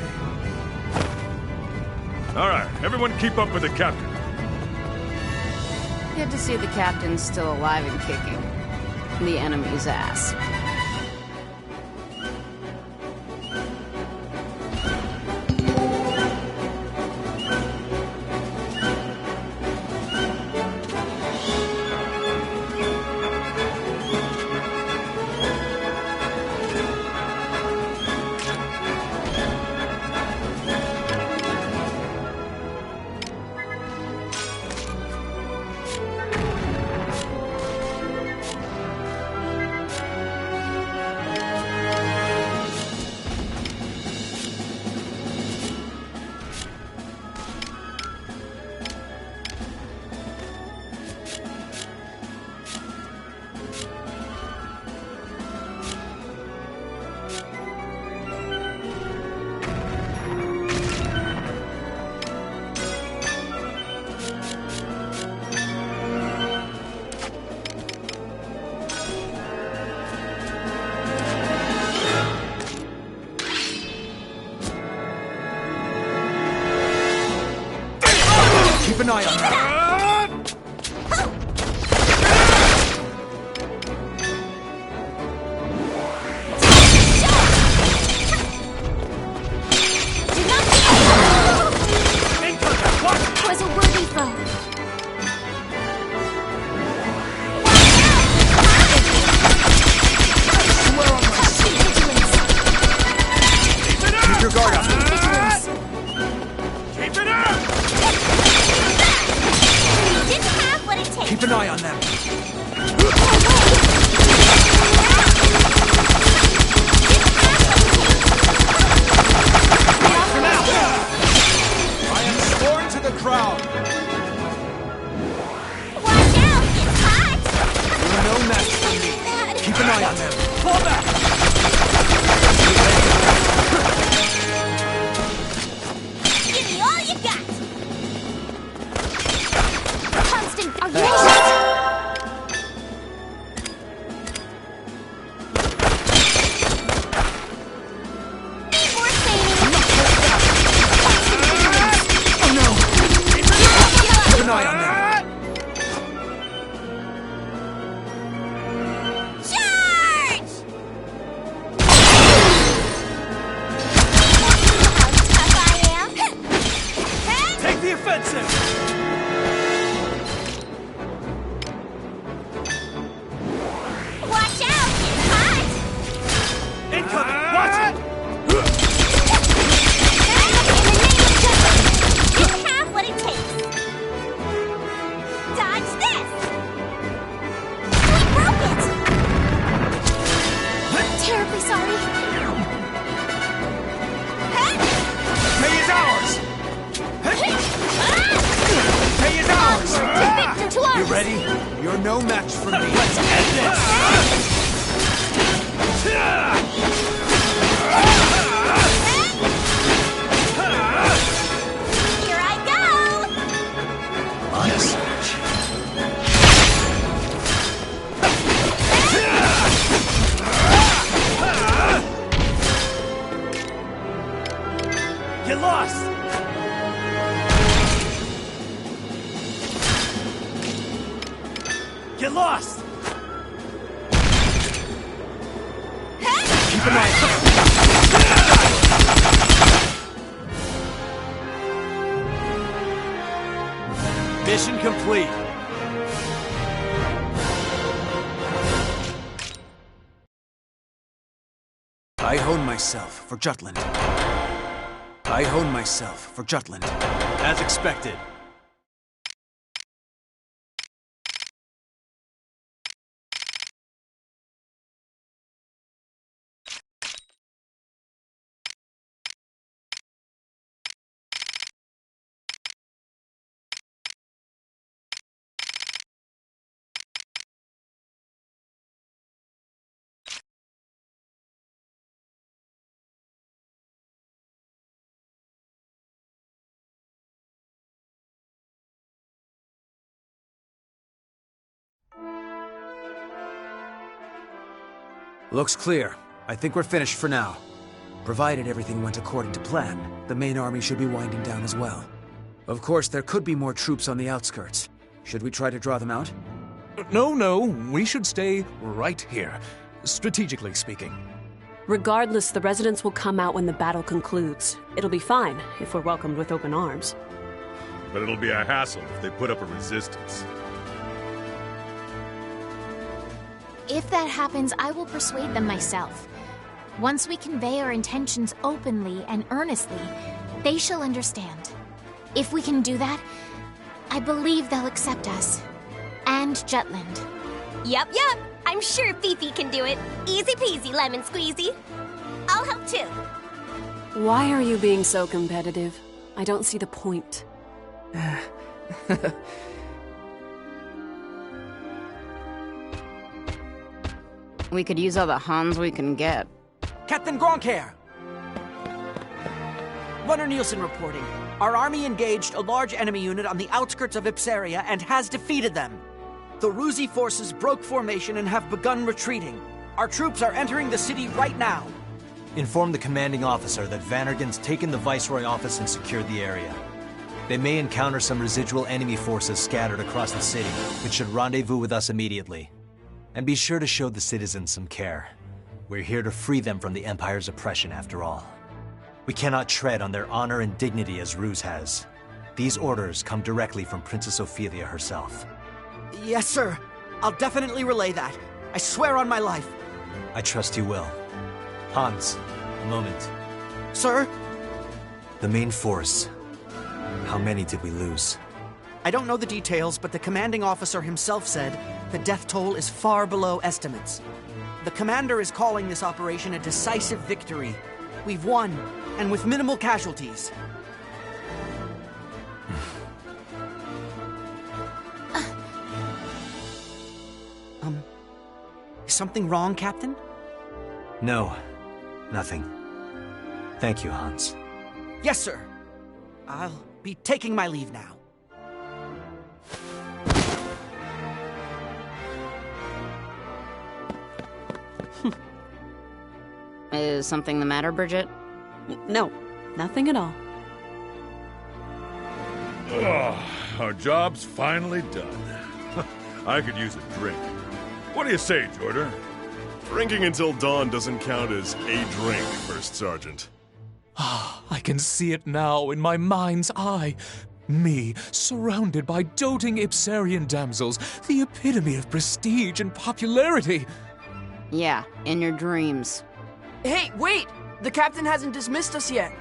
Alright, everyone keep up with the captain. Good to see the captain's still alive and kicking. The enemy's ass. Keep an eye on her. Was a worthy foe. Keep your guard up. Keep it up! Didn't have what it takes. Keep an eye on them. For now. I am sworn to the crown. Watch out, it's hot! You're no match for me. Keep an eye on them. Fall back. Give me all you got! Constant, are you patient? Before saying Oh no. Keep an eye on them. charge! How tough I am! Take the offensive. Watch out, it's hot! no match for me. Let's end this! Here I go! Honest. Get lost! Get lost! Keep an eye out. Mission complete. I hone myself for Jutland. I hone myself for Jutland. As expected. Looks clear. I think we're finished for now. Provided everything went according to plan, the main army should be winding down as well. Of course, there could be more troops on the outskirts. Should we try to draw them out? No, we should stay right here, strategically speaking. Regardless, the residents will come out when the battle concludes. It'll be fine if we're welcomed with open arms. But it'll be a hassle if they put up a resistance. If that happens, I will persuade them myself. Once we convey our intentions openly and earnestly, they shall understand. If we can do that, I believe they'll accept us. And Jutland. Yup. I'm sure Fifi can do it. Easy peasy, lemon squeezy. I'll help too. Why are you being so competitive? I don't see the point. We could use all the Hans we can get. Captain Gronkair! Runner Nielsen reporting. Our army engaged a large enemy unit on the outskirts of Ipsaria and has defeated them. The Ruzi forces broke formation and have begun retreating. Our troops are entering the city right now. Inform the commanding officer that Vannergan's taken the Viceroy office and secured the area. They may encounter some residual enemy forces scattered across the city, which should rendezvous with us immediately. And be sure to show the citizens some care. We're here to free them from the Empire's oppression, after all. We cannot tread on their honor and dignity as Ruse has. These orders come directly from Princess Ophelia herself. Yes, sir. I'll definitely relay that. I swear on my life. I trust you will. Hans, a moment. Sir? The main force. How many did we lose? I don't know the details, but the commanding officer himself said the death toll is far below estimates. The commander is calling this operation a decisive victory. We've won, and with minimal casualties. Is something wrong, Captain? No, nothing. Thank you, Hans. Yes, sir. I'll be taking my leave now. Is something the matter, Bridget? No, nothing at all. Our job's finally done. I could use a drink. What do you say, Jordan? Drinking until dawn doesn't count as a drink, First Sergeant. I can see it now in my mind's eye. Me, surrounded by doting Ipsarian damsels, the epitome of prestige and popularity. Yeah, in your dreams. Hey, wait! The captain hasn't dismissed us yet.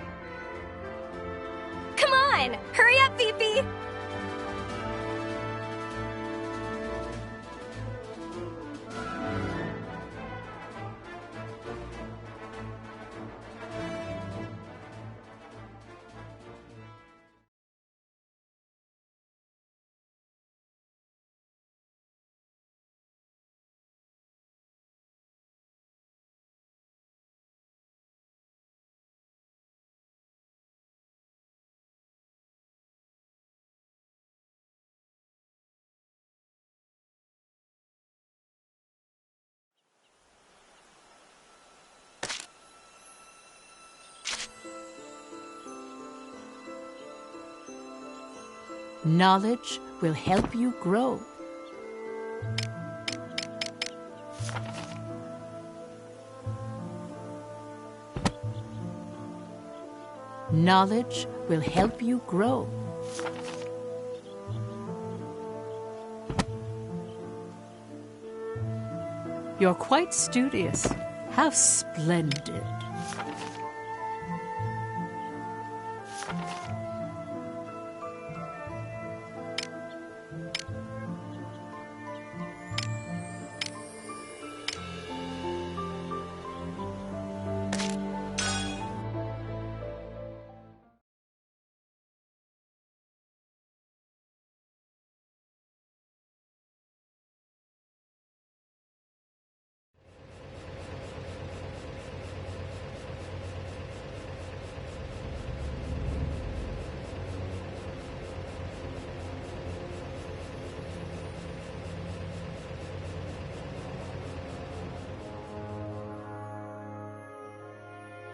Come on! Hurry up, Fifi! Knowledge will help you grow. Knowledge will help you grow. You're quite studious. How splendid.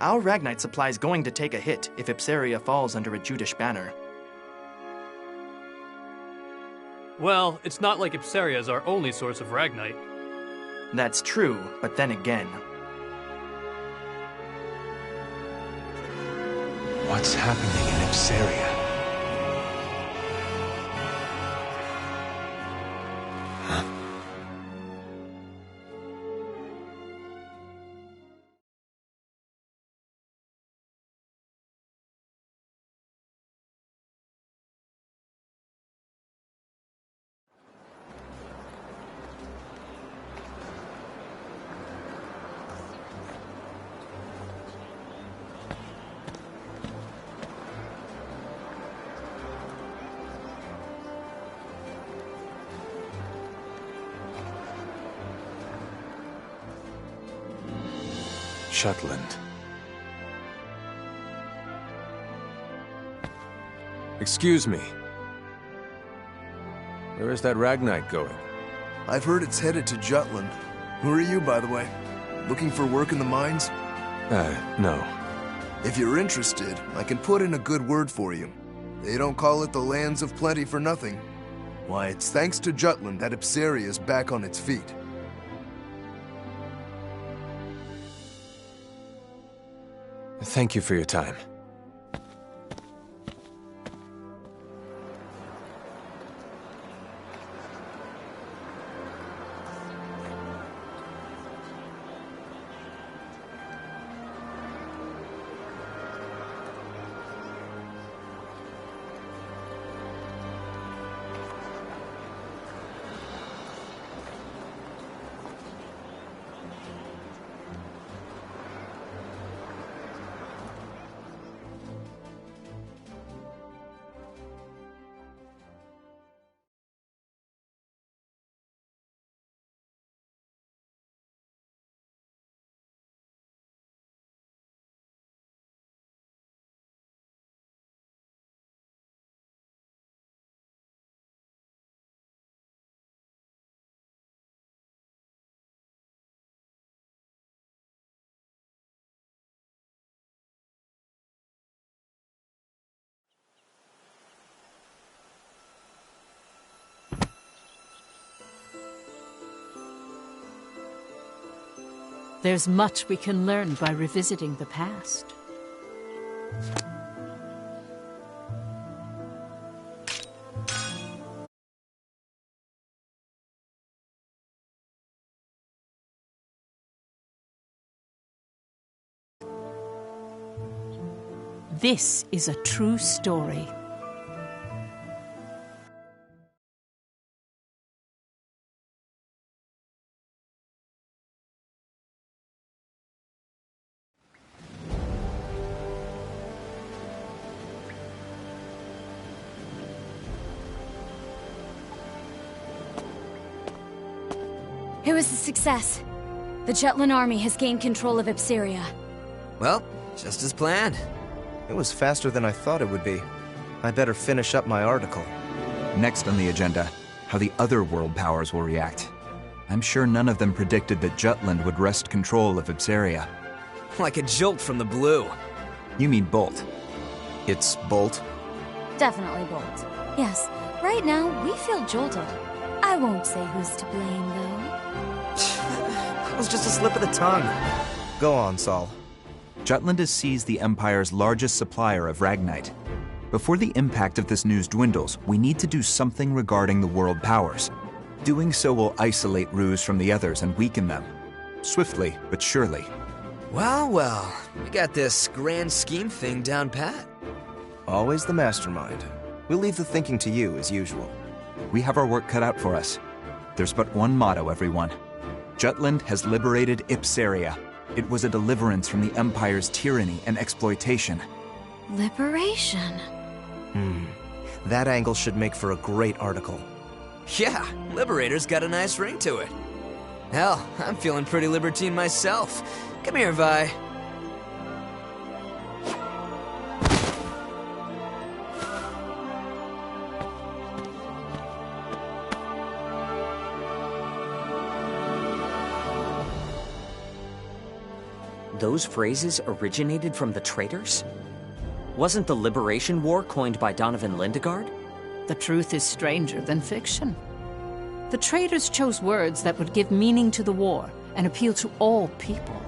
Our Ragnite supply is going to take a hit if Ipsaria falls under a Judish banner. Well, it's not like Ipsaria is our only source of Ragnite. That's true, but then again... What's happening in Ipsaria? Jutland. Excuse me. Where is that Ragnite going? I've heard it's headed to Jutland. Who are you, by the way? Looking for work in the mines? No. If you're interested, I can put in a good word for you. They don't call it the Lands of Plenty for nothing. Why, it's thanks to Jutland that Ipsaria is back on its feet. Thank you for your time. There's much we can learn by revisiting the past. This is a true story. It was a success. The Jutland army has gained control of Ipsaria. Well, just as planned. It was faster than I thought it would be. I better finish up my article. Next on the agenda, how the other world powers will react. I'm sure none of them predicted that Jutland would wrest control of Ipsaria. Like a jolt from the blue. You mean bolt. It's Bolt? Definitely Bolt. Yes, right now we feel jolted. I won't say who's to blame, though. That was just a slip of the tongue. Go on, Saul. Jutland has seized the Empire's largest supplier of Ragnite. Before the impact of this news dwindles, we need to do something regarding the world powers. Doing so will isolate Ruse from the others and weaken them. Swiftly, but surely. Well, well, we got this grand scheme thing down pat. Always the mastermind. We'll leave the thinking to you, as usual. We have our work cut out for us. There's but one motto, everyone. Jutland has liberated Ipsaria. It was a deliverance from the Empire's tyranny and exploitation. Liberation. That angle should make for a great article. Yeah, Liberator's got a nice ring to it. Hell, I'm feeling pretty libertine myself. Come here, Vi. Those phrases originated from the traitors? Wasn't the Liberation War coined by Donovan Lindegard? The truth is stranger than fiction. The traitors chose words that would give meaning to the war and appeal to all people.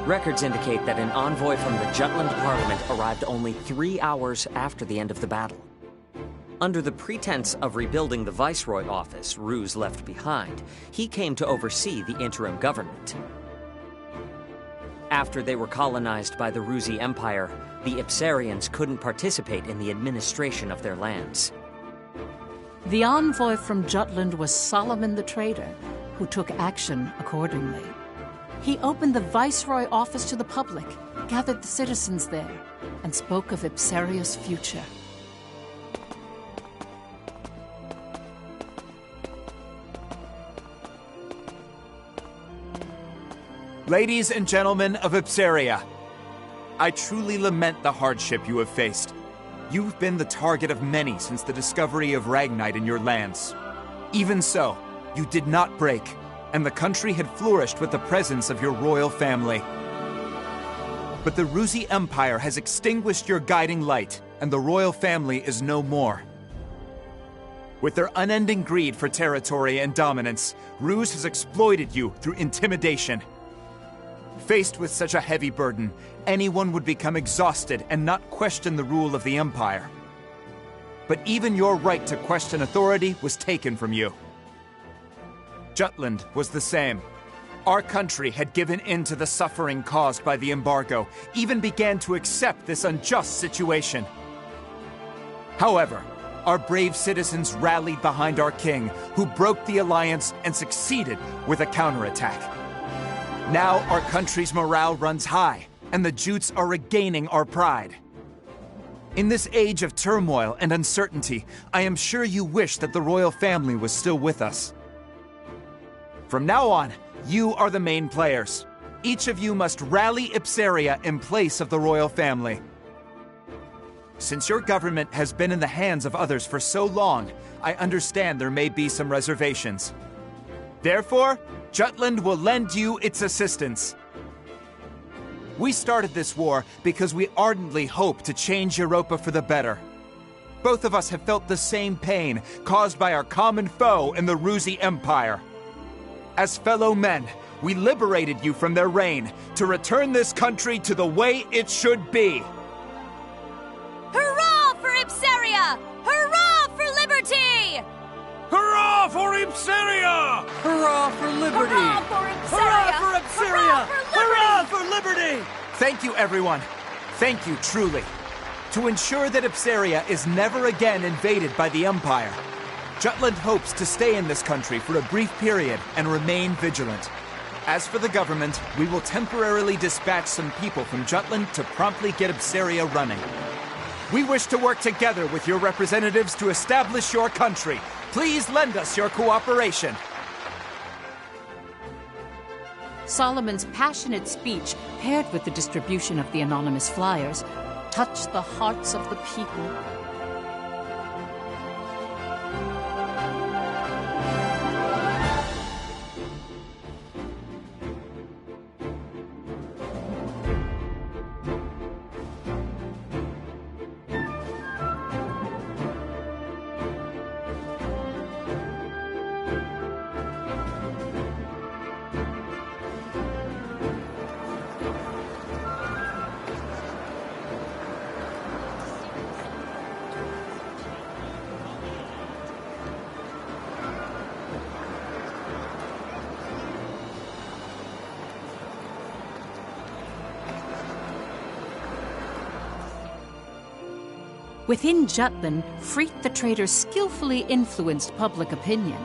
Records indicate that an envoy from the Jutland Parliament arrived only 3 hours after the end of the battle. Under the pretense of rebuilding the Viceroy office Ruse left behind, he came to oversee the interim government. After they were colonized by the Rusi Empire, the Ipsarians couldn't participate in the administration of their lands. The envoy from Jutland was Solomon the Trader, who took action accordingly. He opened the Viceroy office to the public, gathered the citizens there, and spoke of Ipsaria's future. Ladies and gentlemen of Ipsaria, I truly lament the hardship you have faced. You've been the target of many since the discovery of Ragnite in your lands. Even so, you did not break, and the country had flourished with the presence of your royal family. But the Rusi Empire has extinguished your guiding light, and the royal family is no more. With their unending greed for territory and dominance, Ruse has exploited you through intimidation. Faced with such a heavy burden, anyone would become exhausted and not question the rule of the Empire. But even your right to question authority was taken from you. Jutland was the same. Our country had given in to the suffering caused by the embargo, even began to accept this unjust situation. However, our brave citizens rallied behind our king, who broke the alliance and succeeded with a counterattack. Now our country's morale runs high, and the Jutes are regaining our pride. In this age of turmoil and uncertainty, I am sure you wish that the royal family was still with us. From now on, you are the main players. Each of you must rally Ipsaria in place of the royal family. Since your government has been in the hands of others for so long, I understand there may be some reservations. Therefore, Jutland will lend you its assistance. We started this war because we ardently hope to change Europa for the better. Both of us have felt the same pain caused by our common foe in the Rusi Empire. As fellow men, we liberated you from their reign to return this country to the way it should be. Hurrah for Ipsaria! Hurrah for liberty! Hurrah for Ipsaria! Hurrah for liberty! Hurrah for Ipsaria! Hurrah for Ipsaria! Hurrah for liberty! Thank you, everyone. Thank you, truly. To ensure that Ipsaria is never again invaded by the Empire, Jutland hopes to stay in this country for a brief period and remain vigilant. As for the government, we will temporarily dispatch some people from Jutland to promptly get Ipsaria running. We wish to work together with your representatives to establish your country. Please lend us your cooperation. Solomon's passionate speech, paired with the distribution of the anonymous flyers, touched the hearts of the people. Within Jutland, Freet the Trader skillfully influenced public opinion.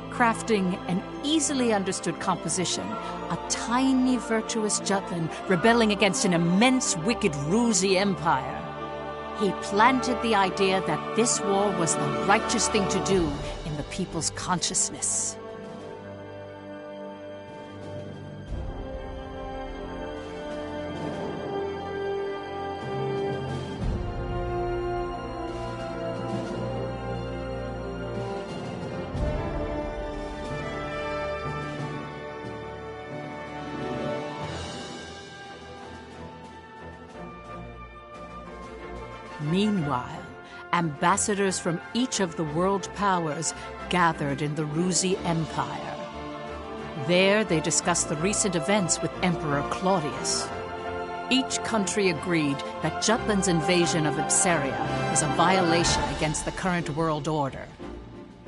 Crafting an easily understood composition, a tiny virtuous Jutland rebelling against an immense wicked Ruzi empire. He planted the idea that this war was the righteous thing to do in the people's consciousness. Meanwhile, ambassadors from each of the world powers gathered in the Ruzi Empire. There, they discussed the recent events with Emperor Claudius. Each country agreed that Jutland's invasion of Ipsaria was a violation against the current world order.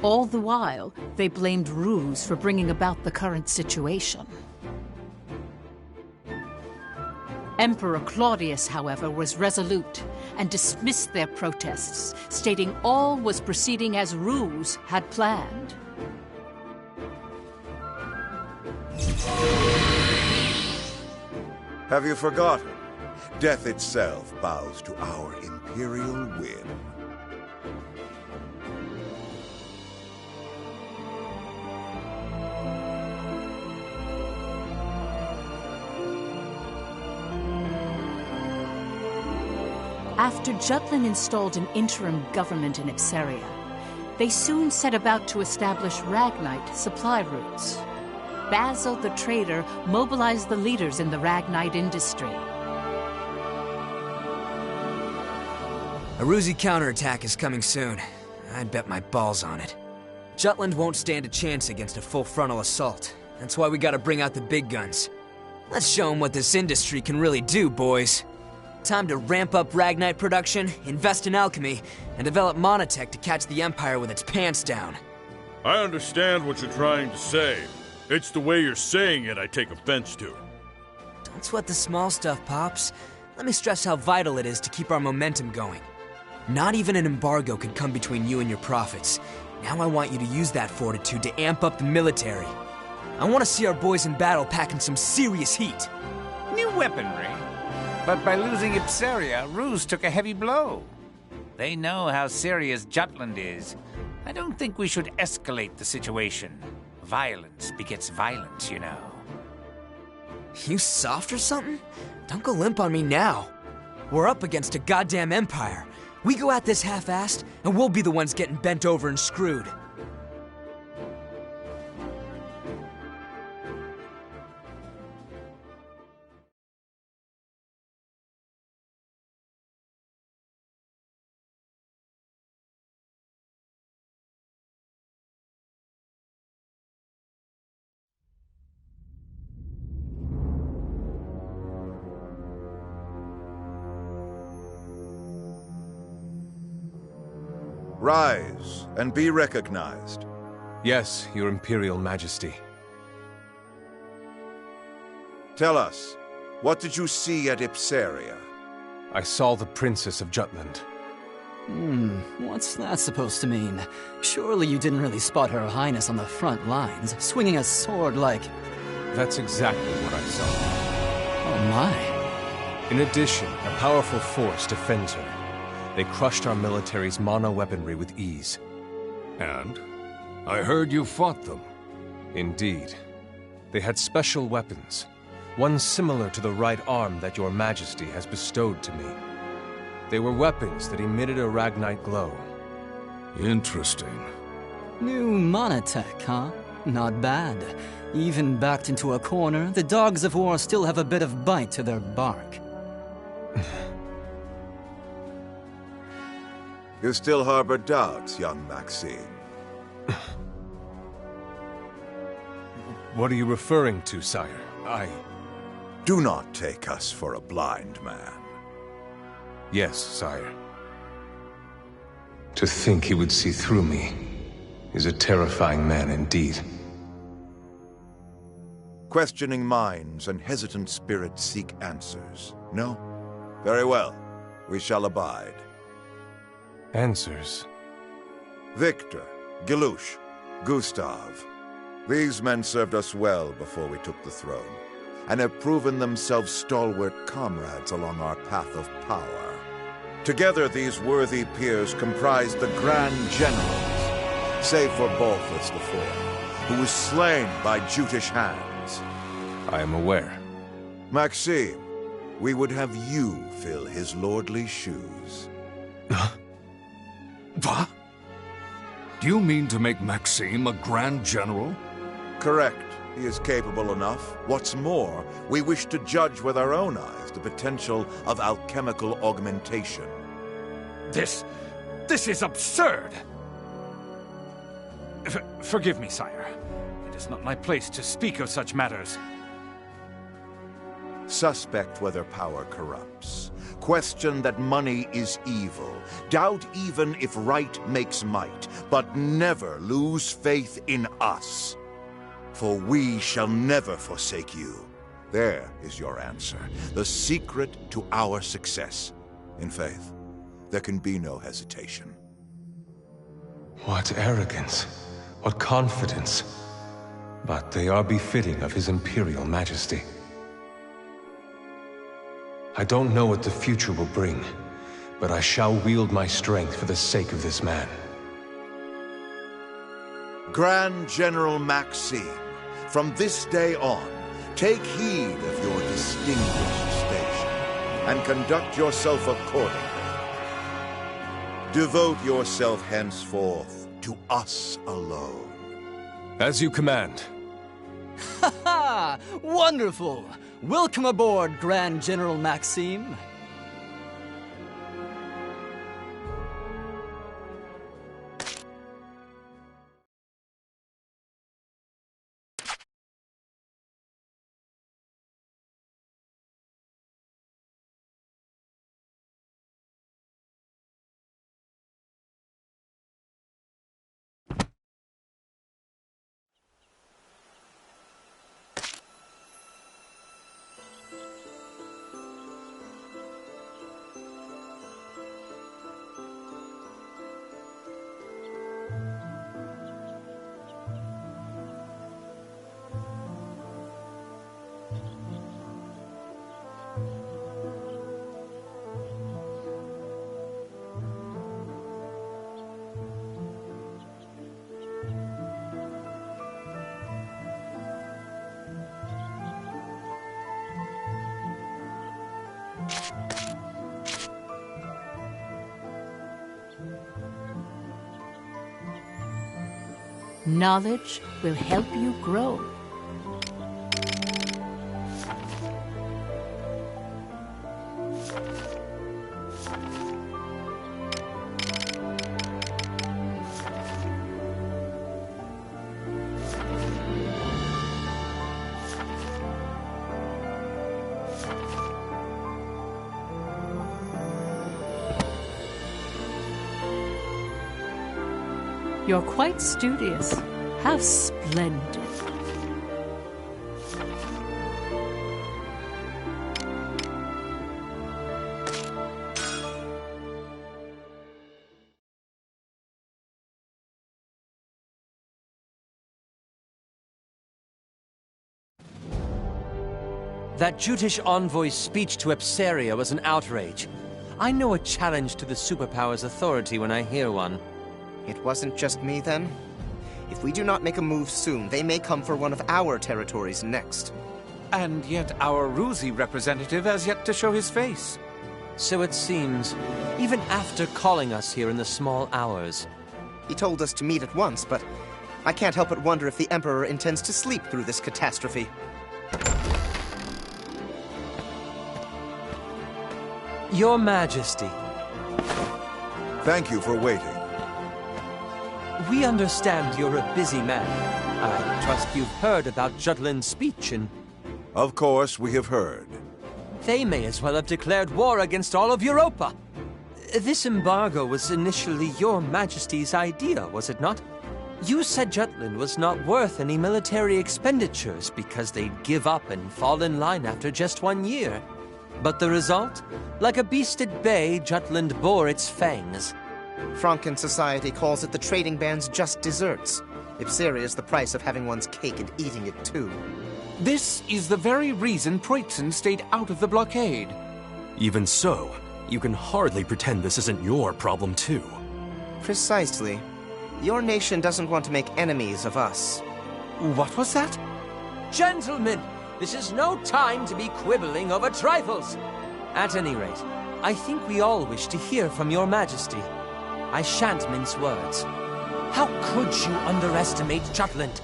All the while, they blamed Ruse for bringing about the current situation. Emperor Claudius, however, was resolute and dismissed their protests, stating all was proceeding as Ruse had planned. Have you forgotten? Death itself bows to our imperial whim. After Jutland installed an interim government in Ipsaria, they soon set about to establish Ragnite supply routes. Basil the Trader mobilized the leaders in the Ragnite industry. A Ruzi counterattack is coming soon. I'd bet my balls on it. Jutland won't stand a chance against a full frontal assault. That's why we gotta bring out the big guns. Let's show them what this industry can really do, boys. Time to ramp up Ragnite production, invest in alchemy, and develop monotech to catch the Empire with its pants down. I understand what you're trying to say. It's the way you're saying it I take offense to. Don't sweat the small stuff, Pops. Let me stress how vital it is to keep our momentum going. Not even an embargo could come between you and your profits. Now I want you to use that fortitude to amp up the military. I want to see our boys in battle packing some serious heat. New weaponry? But by losing Ipsaria, Ruse took a heavy blow. They know how serious Jutland is. I don't think we should escalate the situation. Violence begets violence, you know. You soft or something? Don't go limp on me now. We're up against a goddamn empire. We go at this half-assed, and we'll be the ones getting bent over and screwed. Rise and be recognized. Yes, Your Imperial Majesty. Tell us, what did you see at Ipsaria? I saw the Princess of Jutland. What's that supposed to mean? Surely you didn't really spot Her Highness on the front lines, swinging a sword like... That's exactly what I saw. Oh my. In addition, a powerful force defends her. They crushed our military's mono-weaponry with ease. And? I heard you fought them. Indeed. They had special weapons, one similar to the right arm that your majesty has bestowed to me. They were weapons that emitted a Ragnite glow. Interesting. New mana tech, huh? Not bad. Even backed into a corner, the dogs of war still have a bit of bite to their bark. You still harbor doubts, young Maxime? What are you referring to, sire? Do not take us for a blind man. Yes, sire. To think he would see through me is a terrifying man indeed. Questioning minds and hesitant spirits seek answers. No? Very well. We shall abide. Answers? Victor, Gelouche, Gustav. These men served us well before we took the throne, and have proven themselves stalwart comrades along our path of power. Together, these worthy peers comprise the Grand Generals, save for Balthus IV, who was slain by Jutish hands. I am aware. Maxime, we would have you fill his lordly shoes. What? Do you mean to make Maxime a Grand General? Correct. He is capable enough. What's more, we wish to judge with our own eyes the potential of alchemical augmentation. This is absurd! Forgive me, sire. It is not my place to speak of such matters. Suspect whether power corrupts. Question that money is evil. Doubt even if right makes might. But never lose faith in us. For we shall never forsake you. There is your answer. The secret to our success. In faith, there can be no hesitation. What arrogance. What confidence. But they are befitting of His Imperial Majesty. I don't know what the future will bring, but I shall wield my strength for the sake of this man. Grand General Maxime, from this day on, take heed of your distinguished station, and conduct yourself accordingly. Devote yourself henceforth to us alone. As you command. Ha ha! Wonderful! Welcome aboard, Grand General Maxime. Knowledge will help you grow. You're quite studious. How splendid. That Jutish envoy's speech to Epseria was an outrage. I know a challenge to the superpower's authority when I hear one. It wasn't just me, then? If we do not make a move soon, they may come for one of our territories next. And yet our Ruzi representative has yet to show his face. So it seems, even after calling us here in the small hours. He told us to meet at once, but I can't help but wonder if the Emperor intends to sleep through this catastrophe. Your Majesty. Thank you for waiting. We understand you're a busy man. I trust you've heard about Jutland's speech and... Of course, we have heard. They may as well have declared war against all of Europa. This embargo was initially your Majesty's idea, was it not? You said Jutland was not worth any military expenditures because they'd give up and fall in line after just 1 year. But the result? Like a beast at bay, Jutland bore its fangs. Franken society calls it the trading band's just desserts. Ipseria is the price of having one's cake and eating it too. This is the very reason Preutzen stayed out of the blockade. Even so, you can hardly pretend this isn't your problem too. Precisely. Your nation doesn't want to make enemies of us. What was that? Gentlemen, this is no time to be quibbling over trifles. At any rate, I think we all wish to hear from your Majesty. I shan't mince words. How could you underestimate Jutland?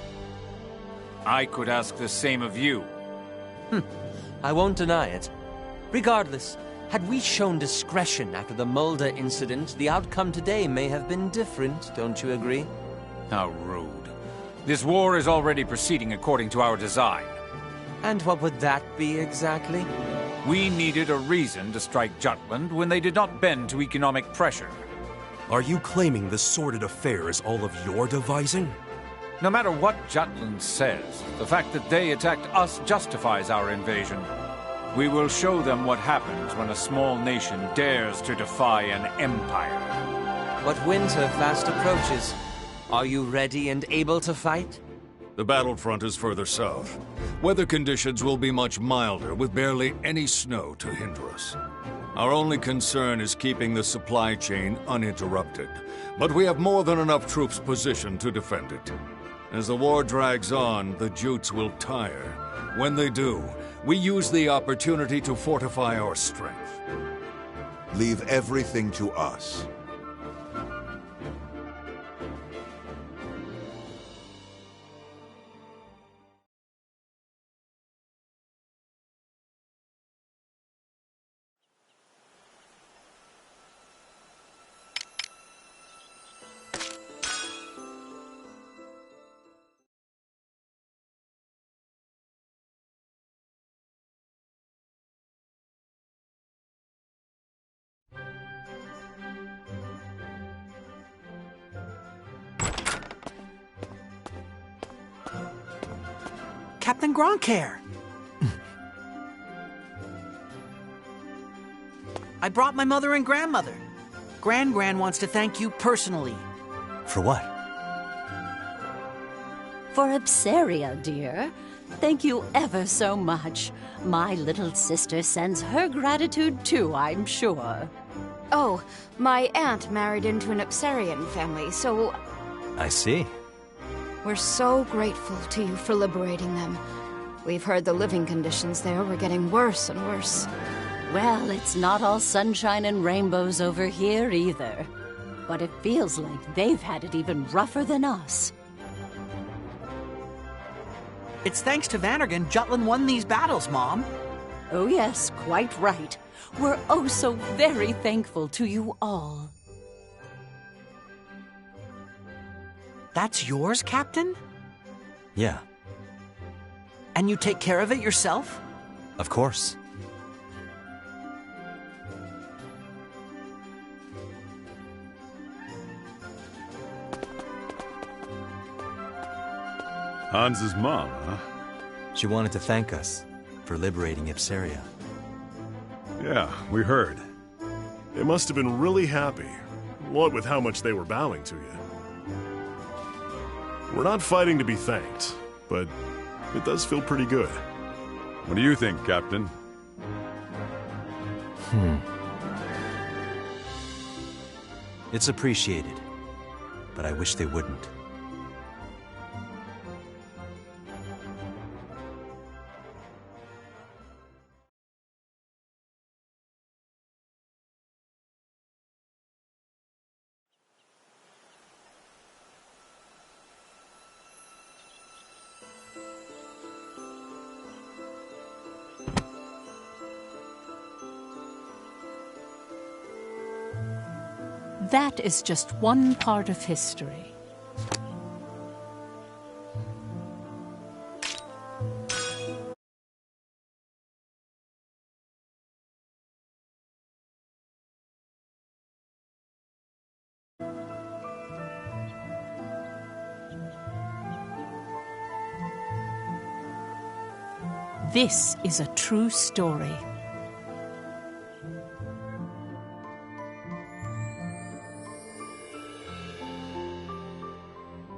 I could ask the same of you. I won't deny it. Regardless, had we shown discretion after the Mulder incident, the outcome today may have been different, don't you agree? How rude. This war is already proceeding according to our design. And what would that be exactly? We needed a reason to strike Jutland when they did not bend to economic pressure. Are you claiming this sordid affair is all of your devising? No matter what Jutland says, the fact that they attacked us justifies our invasion. We will show them what happens when a small nation dares to defy an empire. But winter fast approaches. Are you ready and able to fight? The battlefront is further south. Weather conditions will be much milder, with barely any snow to hinder us. Our only concern is keeping the supply chain uninterrupted, but we have more than enough troops positioned to defend it. As the war drags on, the Jutes will tire. When they do, we use the opportunity to fortify our strength. Leave everything to us. Captain Gronkair! I brought my mother and grandmother. Gran wants to thank you personally. For what? For Ipseria, dear. Thank you ever so much. My little sister sends her gratitude too, I'm sure. Oh, my aunt married into an Ipserian family, so... I see. We're so grateful to you for liberating them. We've heard the living conditions there were getting worse and worse. Well, it's not all sunshine and rainbows over here either. But it feels like they've had it even rougher than us. It's thanks to Vannergan Jutland won these battles, Mom. Oh yes, quite right. We're oh so very thankful to you all. That's yours, Captain? Yeah. And you take care of it yourself? Of course. Hans's mom, huh? She wanted to thank us for liberating Ipseria. Yeah, we heard. They must have been really happy, what with how much they were bowing to you. We're not fighting to be thanked, but it does feel pretty good. What do you think, Captain? It's appreciated, but I wish they wouldn't. That is just one part of history. This is a true story.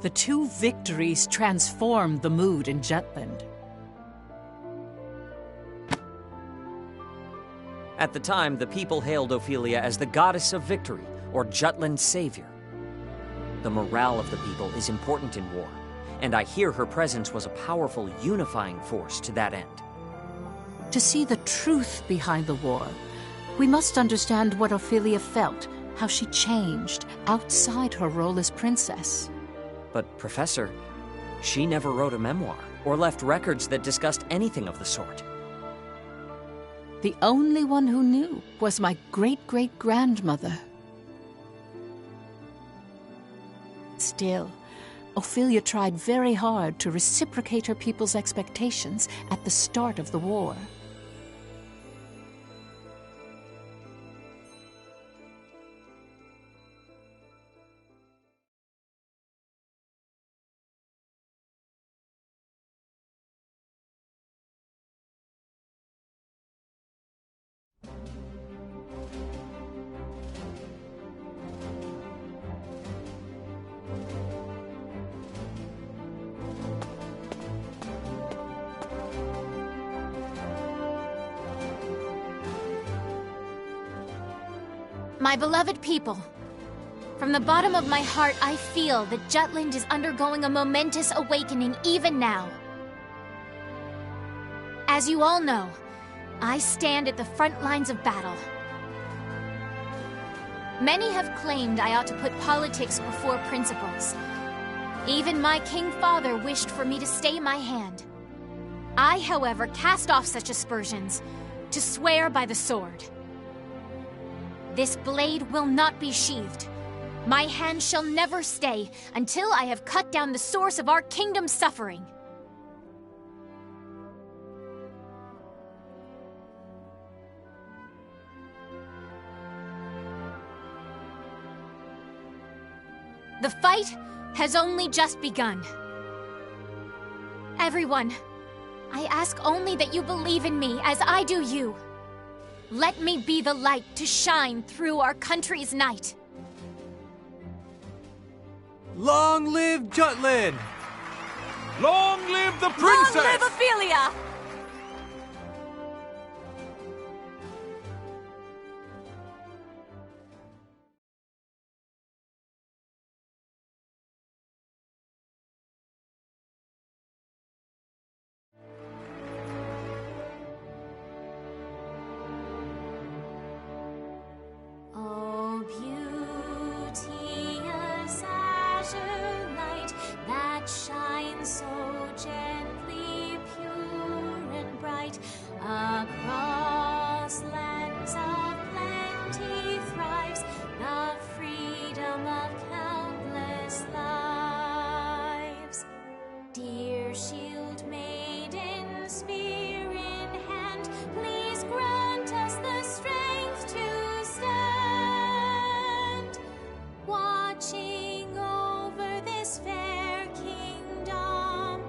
The two victories transformed the mood in Jutland. At the time, the people hailed Ophelia as the goddess of victory, or Jutland's savior. The morale of the people is important in war, and I hear her presence was a powerful unifying force to that end. To see the truth behind the war, we must understand what Ophelia felt, how she changed outside her role as princess. But, Professor, she never wrote a memoir or left records that discussed anything of the sort. The only one who knew was my great-great-grandmother. Still, Ophelia tried very hard to reciprocate her people's expectations at the start of the war. My beloved people, from the bottom of my heart, I feel that Jutland is undergoing a momentous awakening even now. As you all know, I stand at the front lines of battle. Many have claimed I ought to put politics before principles. Even my king father wished for me to stay my hand. I, however, cast off such aspersions to swear by the sword. This blade will not be sheathed. My hand shall never stay until I have cut down the source of our kingdom's suffering. The fight has only just begun. Everyone, I ask only that you believe in me as I do you. Let me be the light to shine through our country's night. Long live Jutland! Long live the princess! Long live Ophelia! Oh, beauteous azure light that shines so gently, pure and bright, across lands of plenty thrives the freedom of countless lives. Dear shield maiden, spear in hand, please grant us the strength to stand, watching over this fair kingdom.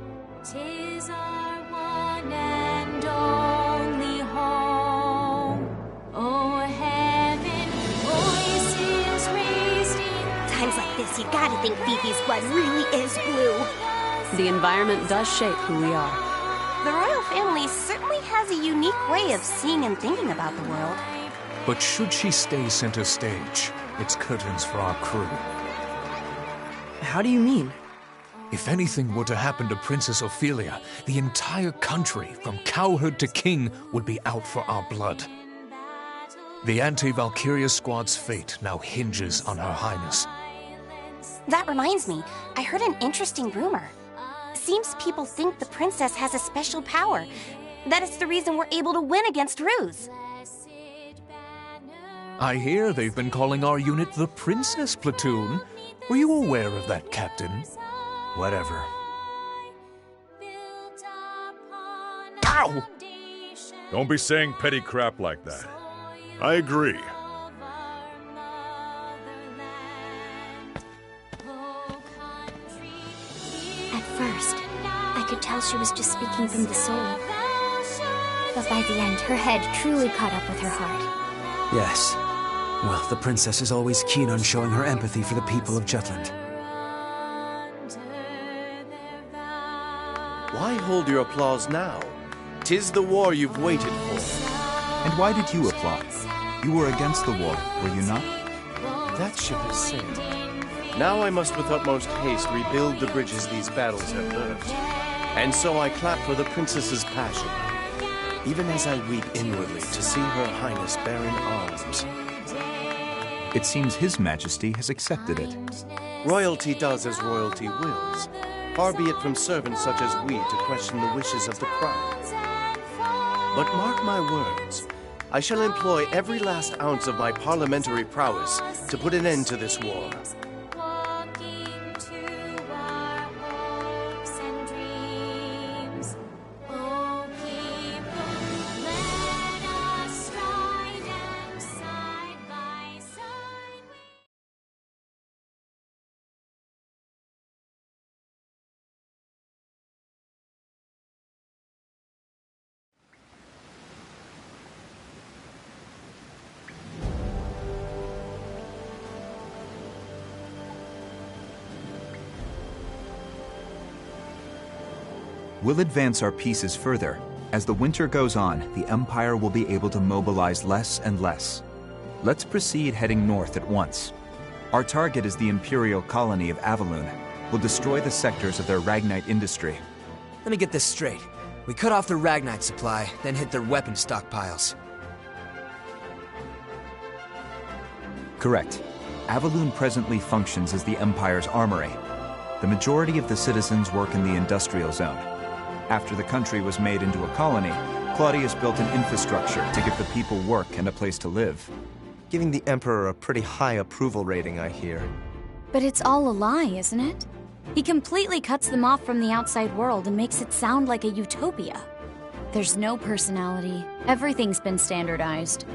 'Tis our one and only home. Oh, heaven, voices raised in Times like this, you gotta think Fifi's blood really is blue. The environment does shape who we are. The royal family certainly has a unique way of seeing and thinking about the world. But should she stay center stage, it's curtains for our crew. How do you mean? If anything were to happen to Princess Ophelia, the entire country, from cowherd to king, would be out for our blood. The anti-Valkyria squad's fate now hinges on Her Highness. That reminds me, I heard an interesting rumor. Seems people think the princess has a special power. That is the reason we're able to win against Ruse. I hear they've been calling our unit the Princess Platoon. Were you aware of that, Captain? Whatever. Ow! Don't be saying petty crap like that. I agree. At first, I could tell she was just speaking from the soul. But by the end, her head truly caught up with her heart. Yes. Well, the princess is always keen on showing her empathy for the people of Jutland. Why hold your applause now? 'Tis the war you've waited for. And why did you applaud? You were against the war, were you not? That ship has sailed. Now I must with utmost haste rebuild the bridges these battles have burnt. And so I clap for the princess's passion, even as I weep inwardly to see her highness bearing arms. It seems His Majesty has accepted it. Royalty does as royalty wills. Far be it from servants such as we to question the wishes of the crown. But mark my words, I shall employ every last ounce of my parliamentary prowess to put an end to this war. We'll advance our pieces further. As the winter goes on, the Empire will be able to mobilize less and less. Let's proceed heading north at once. Our target is the Imperial colony of Avaloon. We'll destroy the sectors of their Ragnite industry. Let me get this straight. We cut off their Ragnite supply, then hit their weapon stockpiles. Correct. Avaloon presently functions as the Empire's armory. The majority of the citizens work in the industrial zone. After the country was made into a colony, Claudius built an infrastructure to give the people work and a place to live. Giving the Emperor a pretty high approval rating, I hear. But it's all a lie, isn't it? He completely cuts them off from the outside world and makes it sound like a utopia. There's no personality. Everything's been standardized.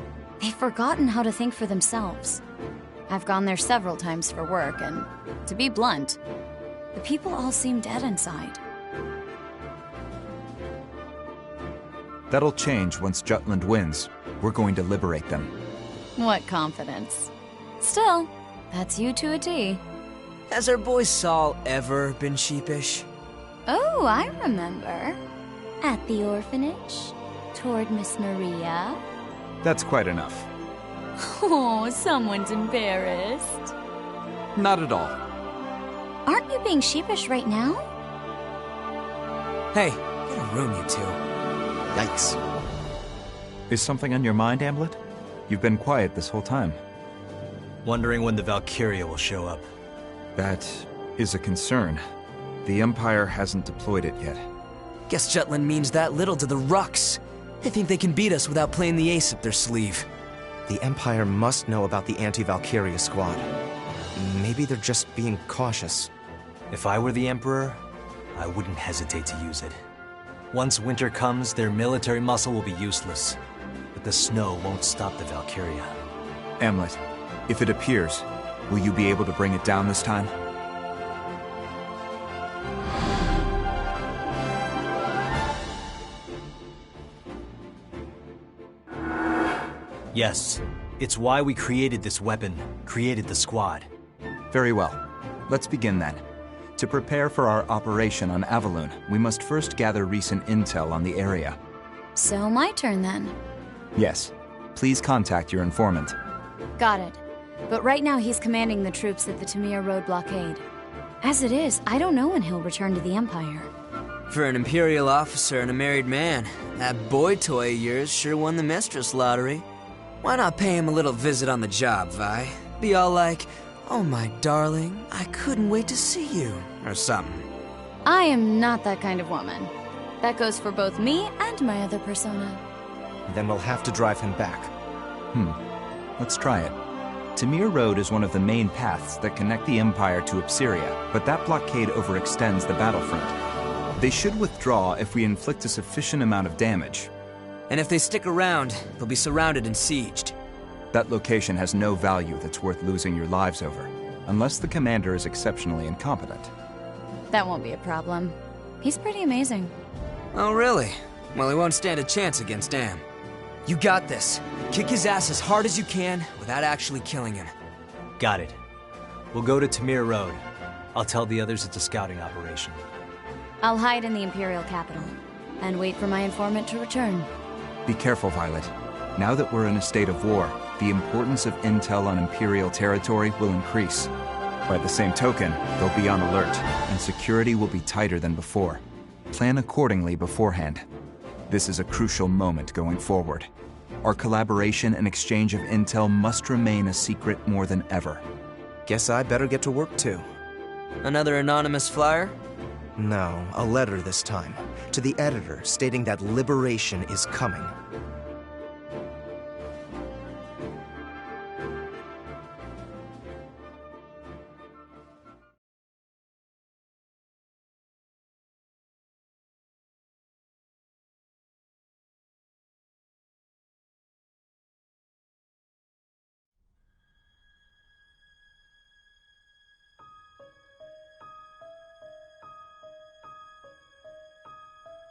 They've forgotten how to think for themselves. I've gone there several times for work, and to be blunt, the people all seem dead inside. That'll change once Jutland wins. We're going to liberate them. What confidence. Still, that's you to a T. Has our boy Saul ever been sheepish? Oh, I remember. At the orphanage? Toward Miss Maria? That's quite enough. Oh, someone's embarrassed. Not at all. Aren't you being sheepish right now? Hey, get a room, you two. Yikes. Is something on your mind, Amulet? You've been quiet this whole time. Wondering when the Valkyria will show up. That is a concern. The Empire hasn't deployed it yet. Guess Jutland means that little to the Rux. They think they can beat us without playing the ace up their sleeve. The Empire must know about the anti-Valkyria squad. Maybe they're just being cautious. If I were the Emperor, I wouldn't hesitate to use it. Once winter comes, their military muscle will be useless. But the snow won't stop the Valkyria. Amulet, if it appears, will you be able to bring it down this time? Yes. It's why we created this weapon, created the squad. Very well. Let's begin then. To prepare for our operation on Avaloon, we must first gather recent intel on the area. So my turn then. Yes. Please contact your informant. Got it. But right now he's commanding the troops at the Tamir Road blockade. As it is, I don't know when he'll return to the Empire. For an Imperial officer and a married man, that boy toy of yours sure won the mistress lottery. Why not pay him a little visit on the job, Vi? Be all like, "Oh my darling, I couldn't wait to see you," or something. I am not that kind of woman. That goes for both me and my other persona. Then we'll have to drive him back. Let's try it. Tamir Road is one of the main paths that connect the Empire to Ipsiria, but that blockade overextends the battlefront. They should withdraw if we inflict a sufficient amount of damage. And if they stick around, they'll be surrounded and sieged. That location has no value that's worth losing your lives over, unless the commander is exceptionally incompetent. That won't be a problem. He's pretty amazing. Oh, really? Well, he won't stand a chance against Am. You got this. Kick his ass as hard as you can without actually killing him. Got it. We'll go to Tamir Road. I'll tell the others it's a scouting operation. I'll hide in the Imperial capital and wait for my informant to return. Be careful, Violet. Now that we're in a state of war, the importance of intel on Imperial territory will increase. By the same token, they'll be on alert, and security will be tighter than before. Plan accordingly beforehand. This is a crucial moment going forward. Our collaboration and exchange of intel must remain a secret more than ever. Guess I better get to work too. Another anonymous flyer? No, a letter this time. To the editor, stating that liberation is coming.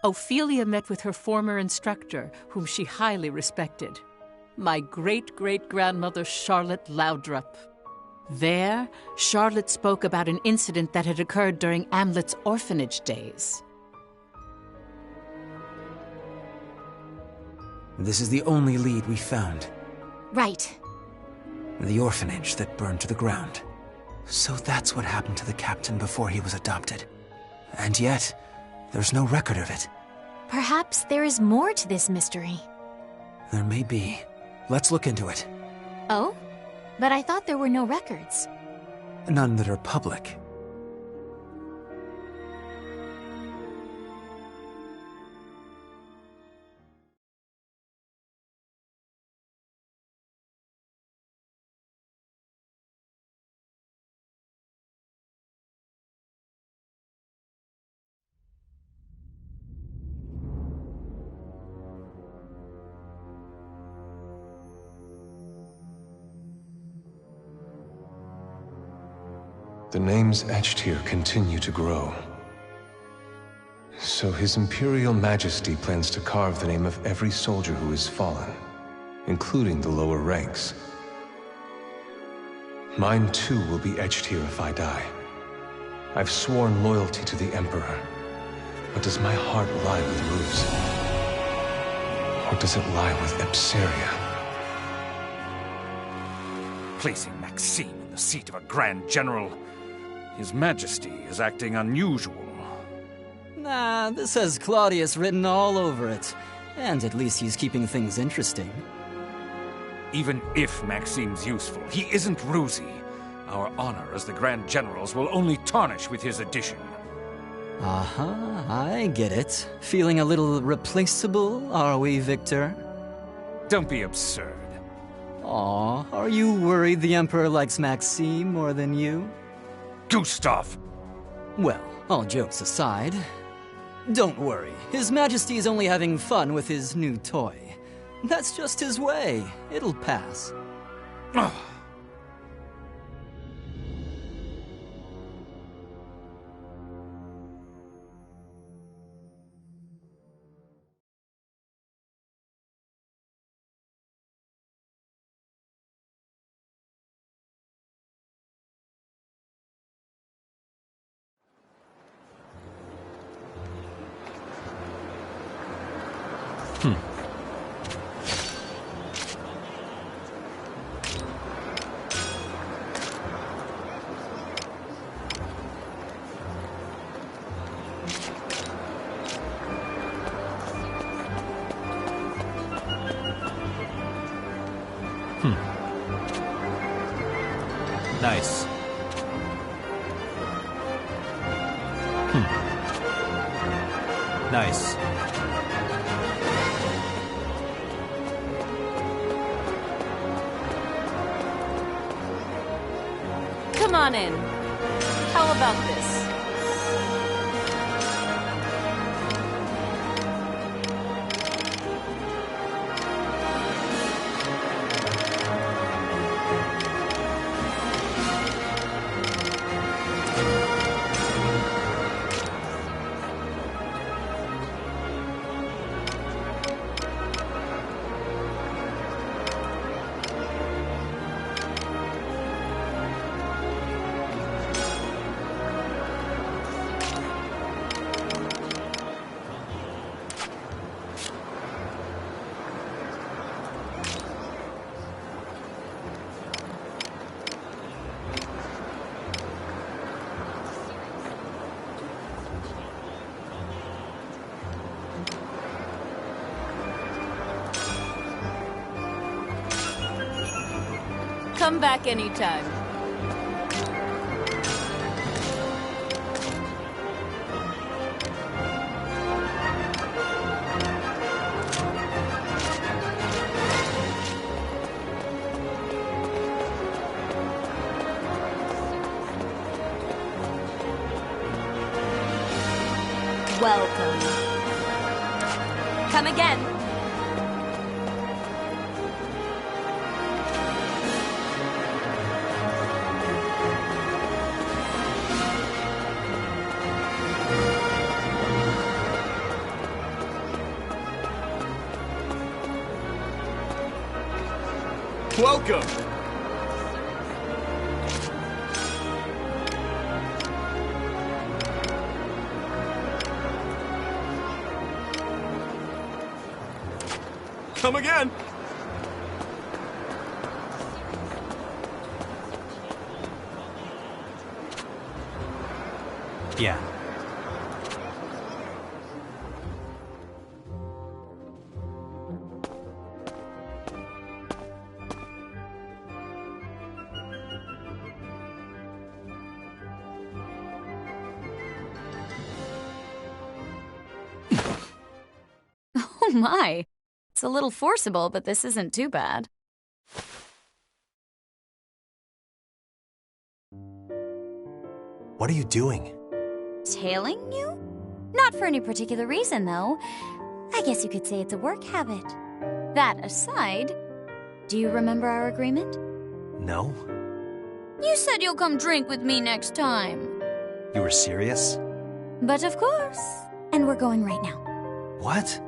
Ophelia met with her former instructor, whom she highly respected, my great-great-grandmother Charlotte Loudrup. There, Charlotte spoke about an incident that had occurred during Amlet's orphanage days. This is the only lead we found. Right. The orphanage that burned to the ground. So that's what happened to the captain before he was adopted. And yet, there's no record of it. Perhaps there is more to this mystery. There may be. Let's look into it. Oh? But I thought there were no records. None that are public. The names etched here continue to grow. So His Imperial Majesty plans to carve the name of every soldier who has fallen, including the lower ranks. Mine too will be etched here if I die. I've sworn loyalty to the Emperor, but does my heart lie with Ruse? Or does it lie with Ipsiria? Placing Maxime in the seat of a Grand General. His Majesty is acting unusual. Nah, this has Claudius written all over it. And at least he's keeping things interesting. Even if Maxime's useful, he isn't Rusy. Our honor as the Grand Generals will only tarnish with his addition. I get it. Feeling a little replaceable, are we, Victor? Don't be absurd. Aw, are you worried the Emperor likes Maxime more than you? Gustav! Well, all jokes aside, don't worry. His Majesty is only having fun with his new toy. That's just his way. It'll pass. Nice. Nice. Come on in. How about this? Come back anytime. Welcome. Come again. Welcome! Come again! Yeah. Oh my. It's a little forcible, but this isn't too bad. What are you doing? Tailing you? Not for any particular reason, though. I guess you could say it's a work habit. That aside, do you remember our agreement? No? You said you'll come drink with me next time. You were serious? But of course. And we're going right now. What?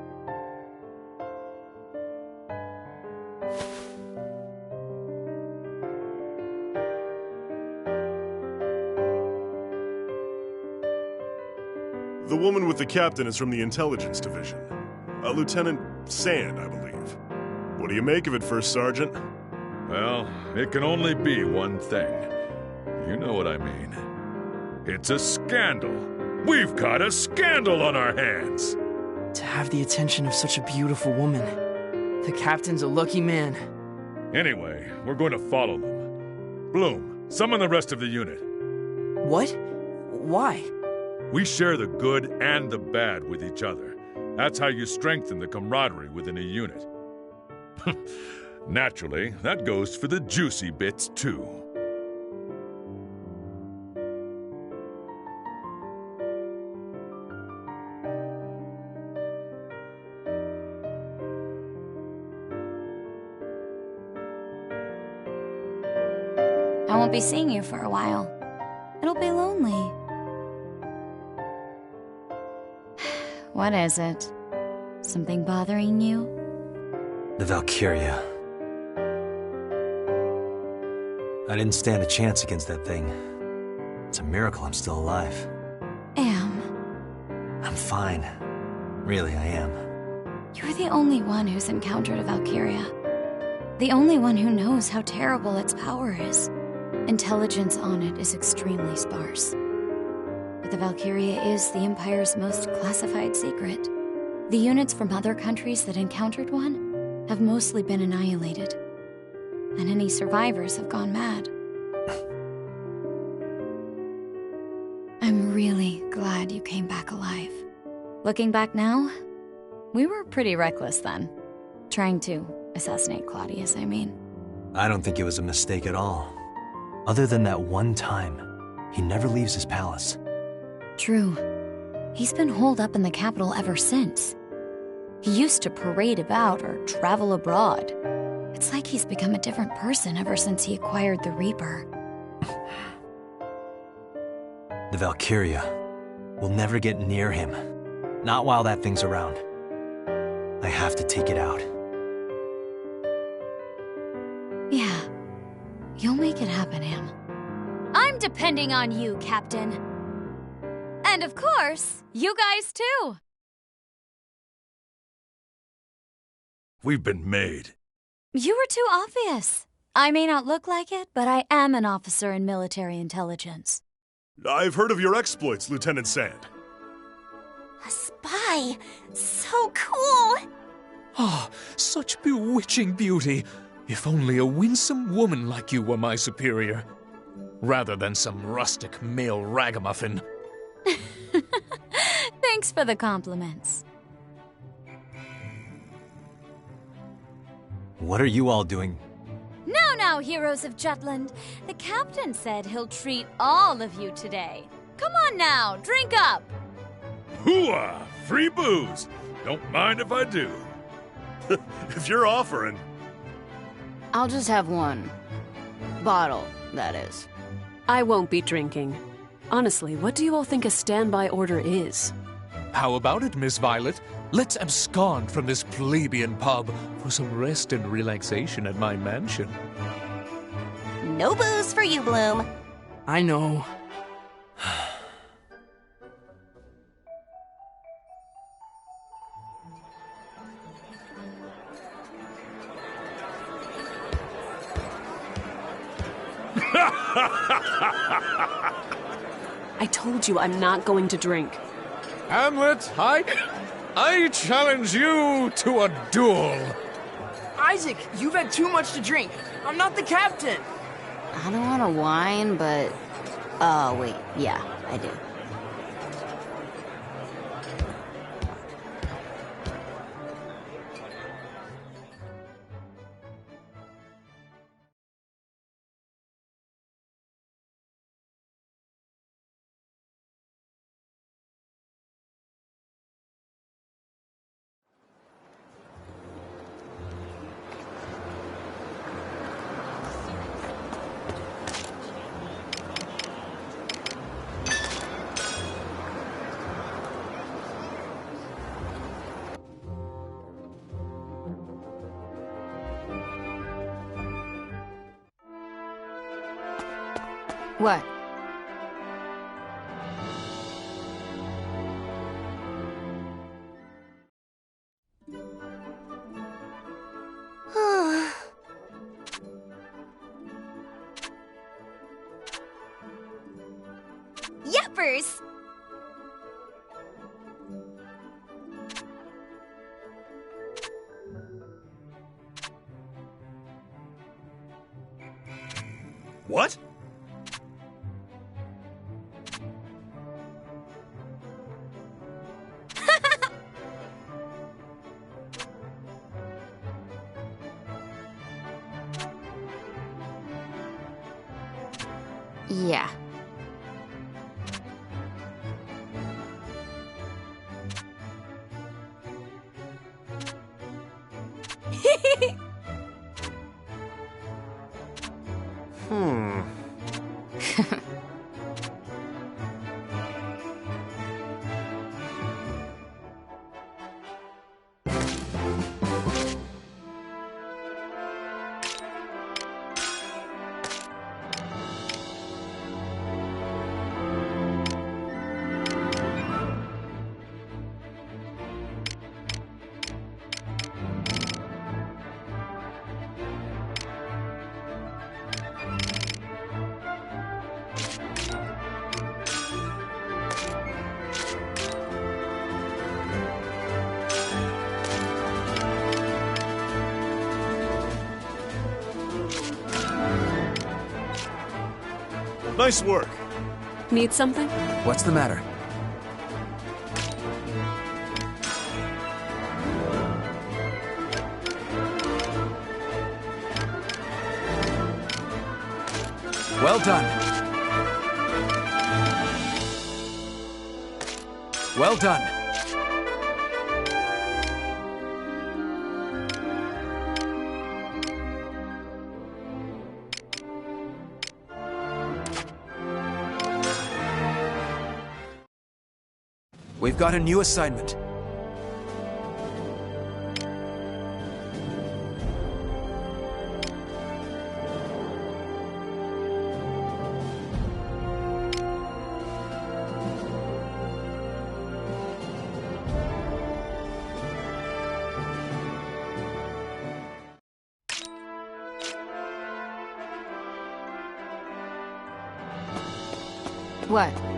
The woman with the captain is from the intelligence division. Lieutenant Sand, I believe. What do you make of it, First Sergeant? Well, it can only be one thing. You know what I mean. It's a scandal. We've got a scandal on our hands. To have the attention of such a beautiful woman. The captain's a lucky man. Anyway, we're going to follow them. Bloom, summon the rest of the unit. What? Why? We share the good and the bad with each other. That's how you strengthen the camaraderie within a unit. Naturally, that goes for the juicy bits, too. I won't be seeing you for a while. It'll be lonely. What is it? Something bothering you? The Valkyria. I didn't stand a chance against that thing. It's a miracle I'm still alive. I'm fine. Really, I am. You're the only one who's encountered a Valkyria. The only one who knows how terrible its power is. Intelligence on it is extremely sparse. But the Valkyria is the Empire's most classified secret. The units from other countries that encountered one have mostly been annihilated. And any survivors have gone mad. I'm really glad you came back alive. Looking back now, we were pretty reckless then. Trying to assassinate Claudius, I mean. I don't think it was a mistake at all. Other than that one time, he never leaves his palace. True. He's been holed up in the capital ever since. He used to parade about or travel abroad. It's like he's become a different person ever since he acquired the Reaper. The Valkyria will never get near him. Not while that thing's around. I have to take it out. Yeah. You'll make it happen, Am. I'm depending on you, Captain. And of course, you guys too. We've been made. You were too obvious. I may not look like it, but I am an officer in military intelligence. I've heard of your exploits, Lieutenant Sand. A spy! So cool! Ah, such bewitching beauty. If only a winsome woman like you were my superior. Rather than some rustic male ragamuffin. Thanks for the compliments. What are you all doing? Now, heroes of Jutland. The captain said he'll treat all of you today. Come on now, drink up. Hooah! Free booze. Don't mind if I do. If you're offering. I'll just have one. Bottle, that is. I won't be drinking. Honestly, what do you all think a standby order is? How about it, Miss Violet? Let's abscond from this plebeian pub for some rest and relaxation at my mansion. No booze for you, Bloom. I know. I told you I'm not going to drink. Hamlet, I challenge you to a duel. Isaac, you've had too much to drink. I'm not the captain. I don't want to whine, but... Oh, wait. Yeah, I do. What? Yuppers! What? Yeah. Nice work. Need something? What's the matter? Well done. Well done. We've got a new assignment. What?